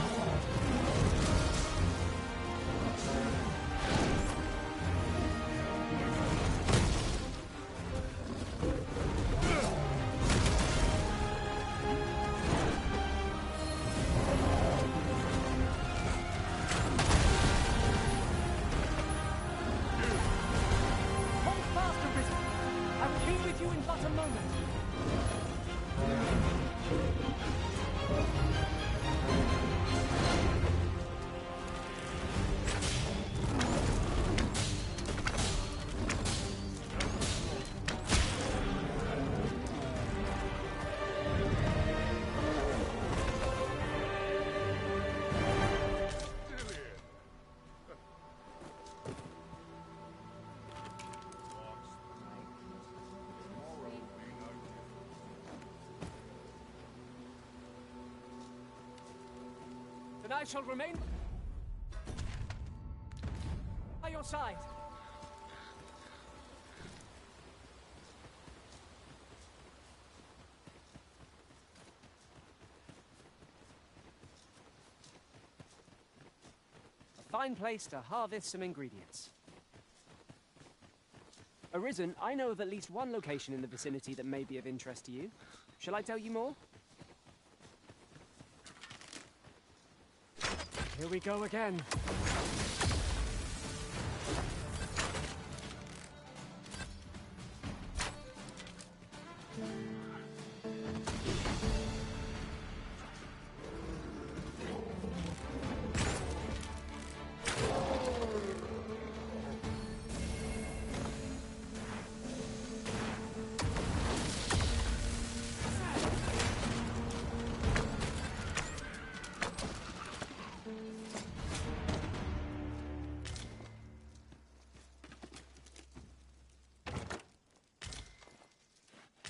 Speaker 2: I shall remain by your side. A fine place to harvest some ingredients. Arisen, I know of at least one location in the vicinity that may be of interest to you. Shall I tell you more? Here we go again.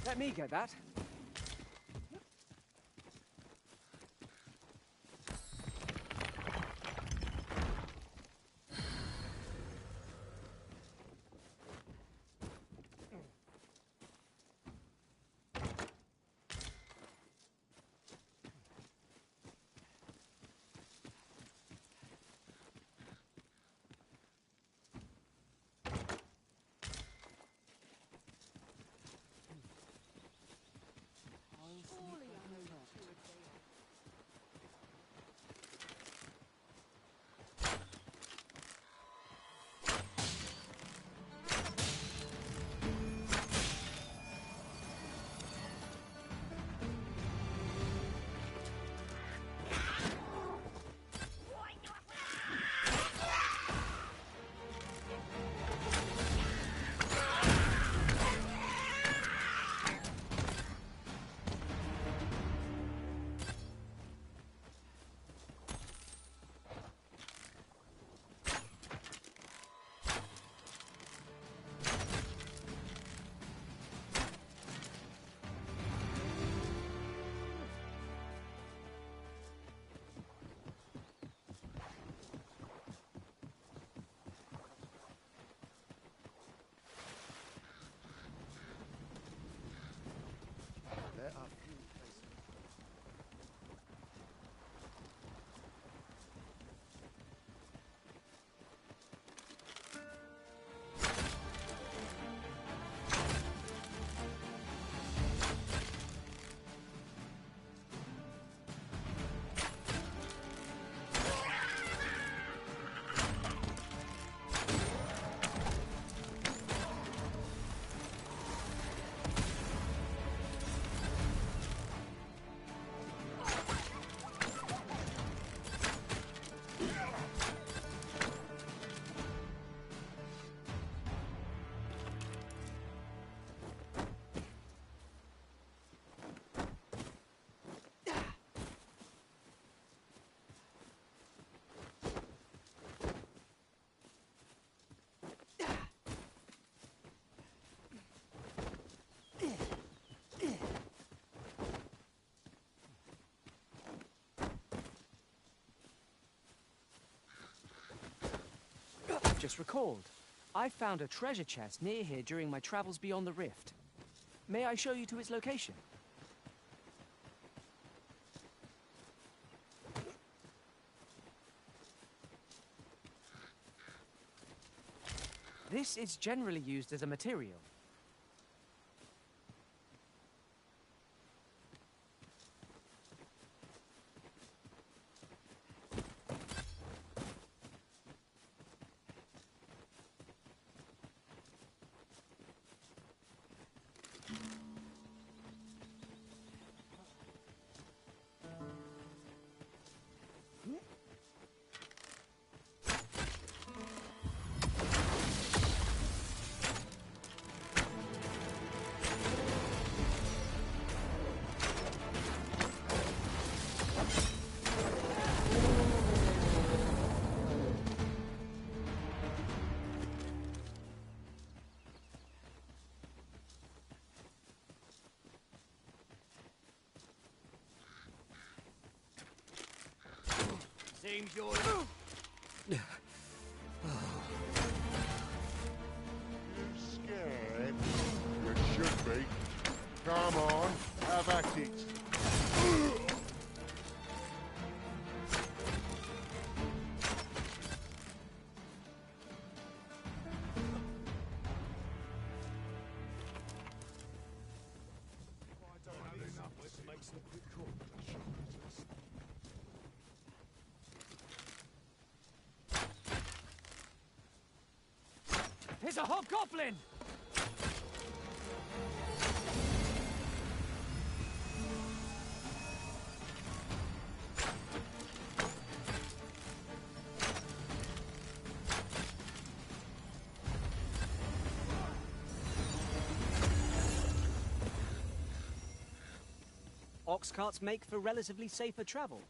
Speaker 2: Let me get that. Just recalled. I found a treasure chest near here during my travels beyond the rift. May I show you to its location? This is generally used as a material.
Speaker 3: Seems you're...
Speaker 5: You
Speaker 17: scared? You should be. Come on, have at it.
Speaker 2: Here's a hobgoblin! Ox carts make for relatively safer travel.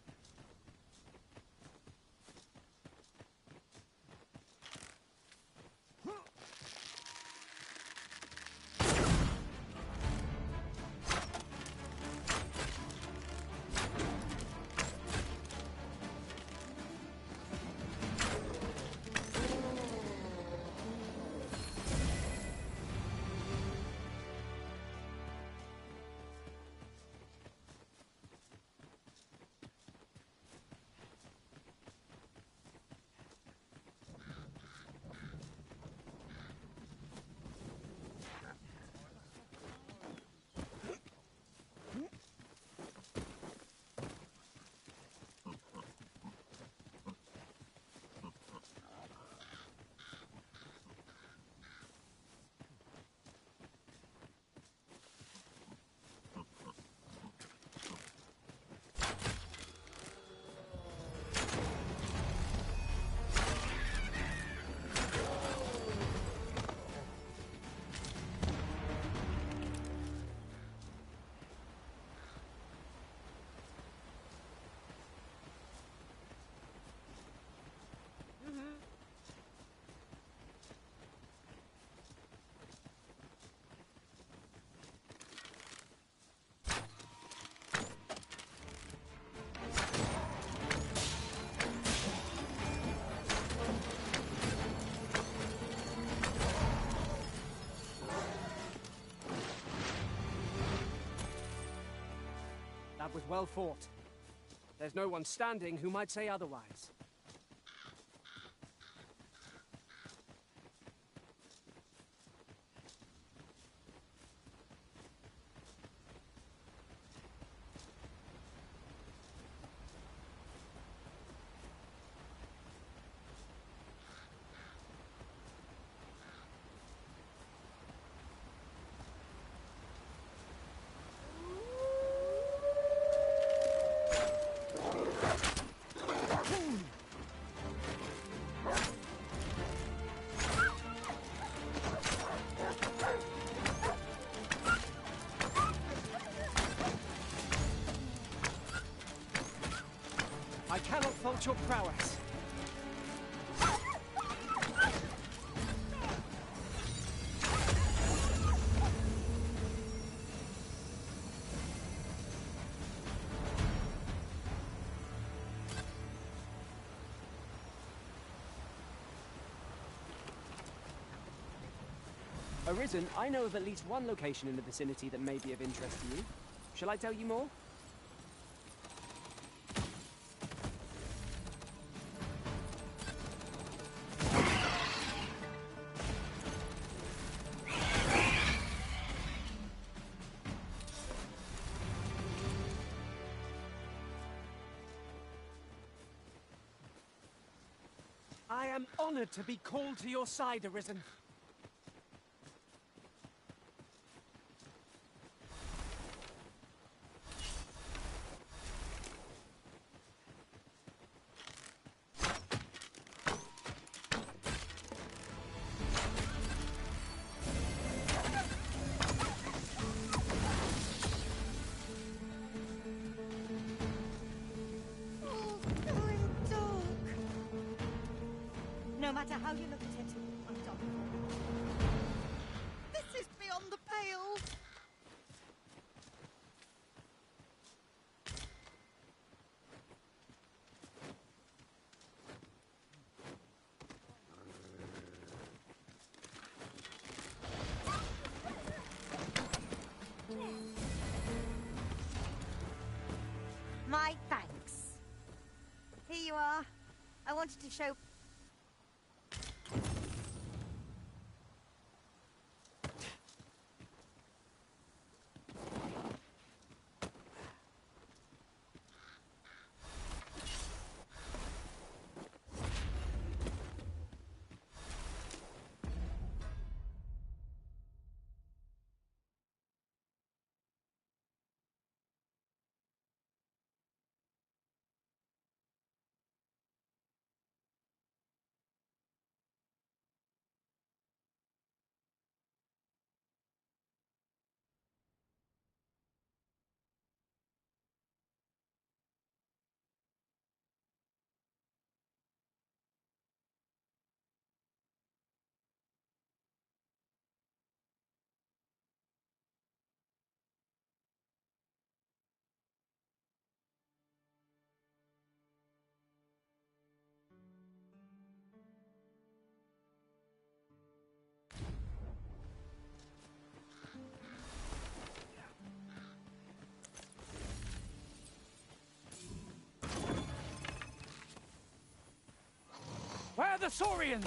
Speaker 2: That was well fought. There's no one standing who might say otherwise. I cannot fault your prowess. Arisen, I know of at least one location in the vicinity that may be of interest to you. Shall I tell you more? I am honored to be called to your side, Arisen.
Speaker 7: No matter how you look at it, I'm done. This is beyond the pale. I wanted to show...
Speaker 2: Where are the Saurians?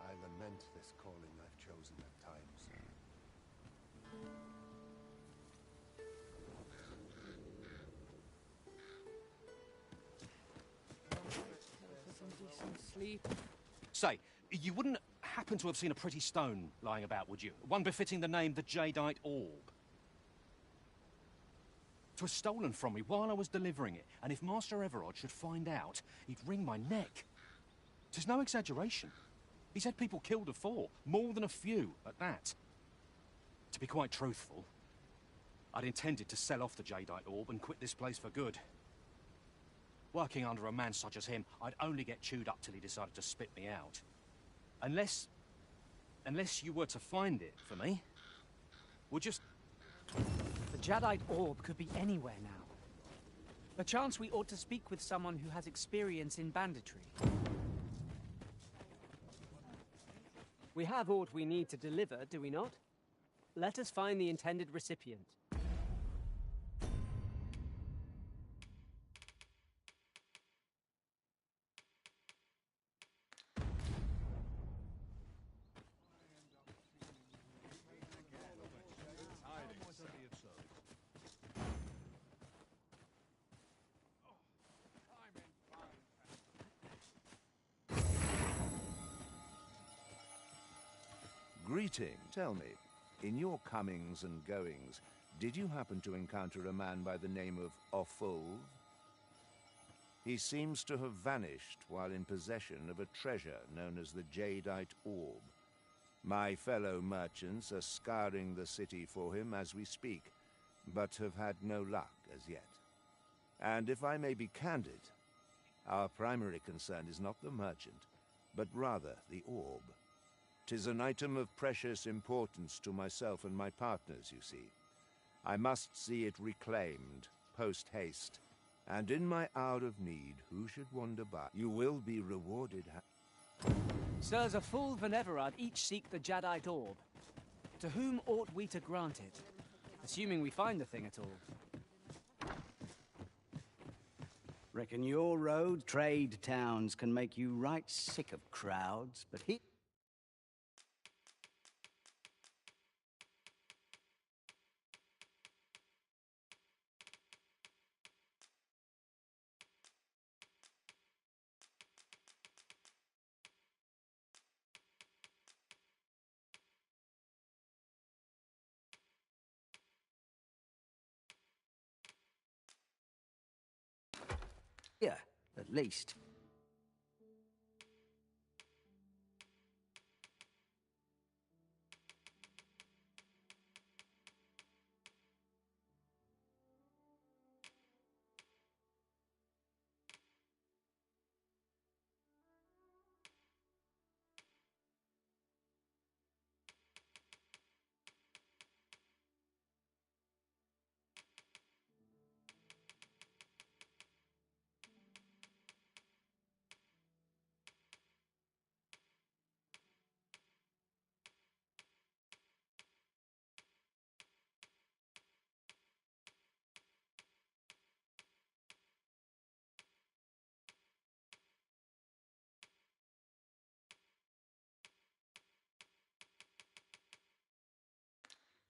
Speaker 13: I lament this calling I've chosen at times.
Speaker 2: Sleep.
Speaker 18: Say, you wouldn't happen to have seen a pretty stone lying about, would you? One befitting the name the Jadeite Orb. It was stolen from me while I was delivering it, and if Master Everard should find out, he'd wring my neck. There's no exaggeration. He said people killed afore, more than a few at that. To be quite truthful, I'd intended to sell off the Jadeite Orb and quit this place for good. Working under a man such as him, I'd only get chewed up till he decided to spit me out. Unless you were to find it for me, we'll just...
Speaker 2: The Jadeite Orb could be anywhere now. Perchance we ought to speak with someone who has experience in banditry. We have aught we need to deliver, do we not? Let us find the intended recipient.
Speaker 3: Greeting. Tell me, in your comings and goings, did you happen to encounter a man by the name of Offulve? He seems to have vanished while in possession of a treasure known as the Jadeite Orb. My fellow merchants are scouring the city for him as we speak, but have had no luck as yet. And if I may be candid, our primary concern is not the merchant, but rather the orb. 'Tis an item of precious importance to myself and my partners, you see. I must see it reclaimed, post-haste. And in my hour of need, who should wander by? You will be rewarded.
Speaker 2: Sirs, a full Veneverad each seek the Jadeite orb. To whom ought we to grant it? Assuming we find the thing at all.
Speaker 14: Reckon your road trade towns can make you right sick of crowds, but he... Yeah, at least.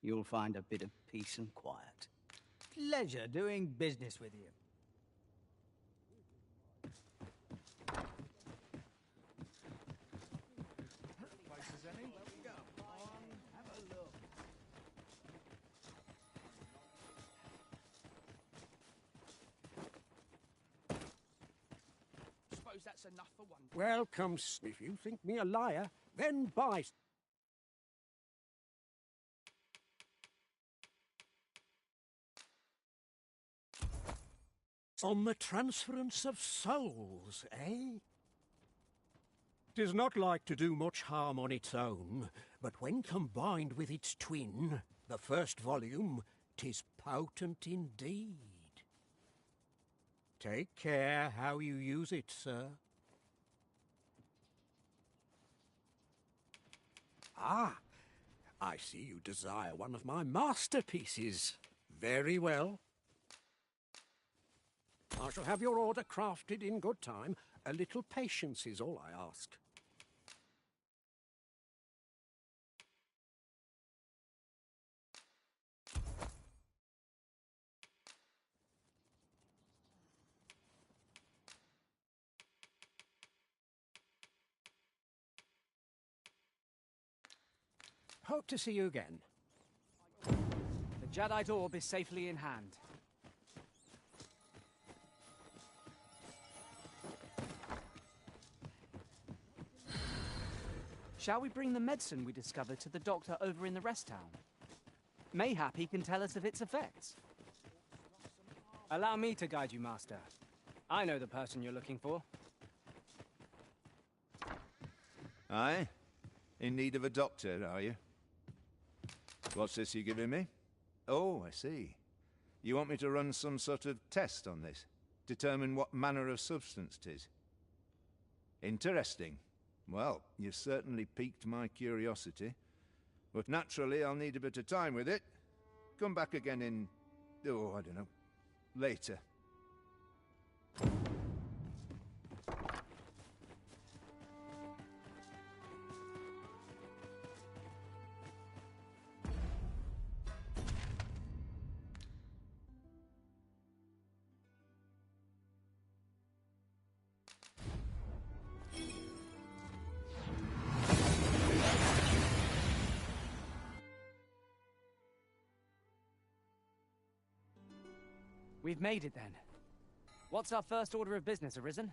Speaker 14: You'll find a bit of peace and quiet.
Speaker 16: Pleasure doing business with you.
Speaker 12: Places any? Go on, have a look.
Speaker 4: Suppose that's enough for one.
Speaker 5: Welcome, if you think me a liar, then buy. On the transference of souls, eh? 'Tis not like to do much harm on its own, but when combined with its twin, the first volume, 'tis potent indeed. Take care how you use it, sir. Ah, I see you desire one of my masterpieces. Very well. I shall have your order crafted in good time. A little patience is all I ask. Hope to see you again.
Speaker 2: The Jadeite orb is safely in hand. Shall we bring the medicine we discovered to the doctor over in the rest town? Mayhap he can tell us of its effects. Allow me to guide you, Master. I know the person you're looking for.
Speaker 3: Aye? In need of a doctor, are you? What's this you're giving me? Oh, I see. You want me to run some sort of test on this? Determine what manner of substance 'tis? Interesting. Well, you've certainly piqued my curiosity. But naturally, I'll need a bit of time with it. Come back again in... oh, I don't know. Later.
Speaker 2: We've made it then. What's our first order of business, Arisen?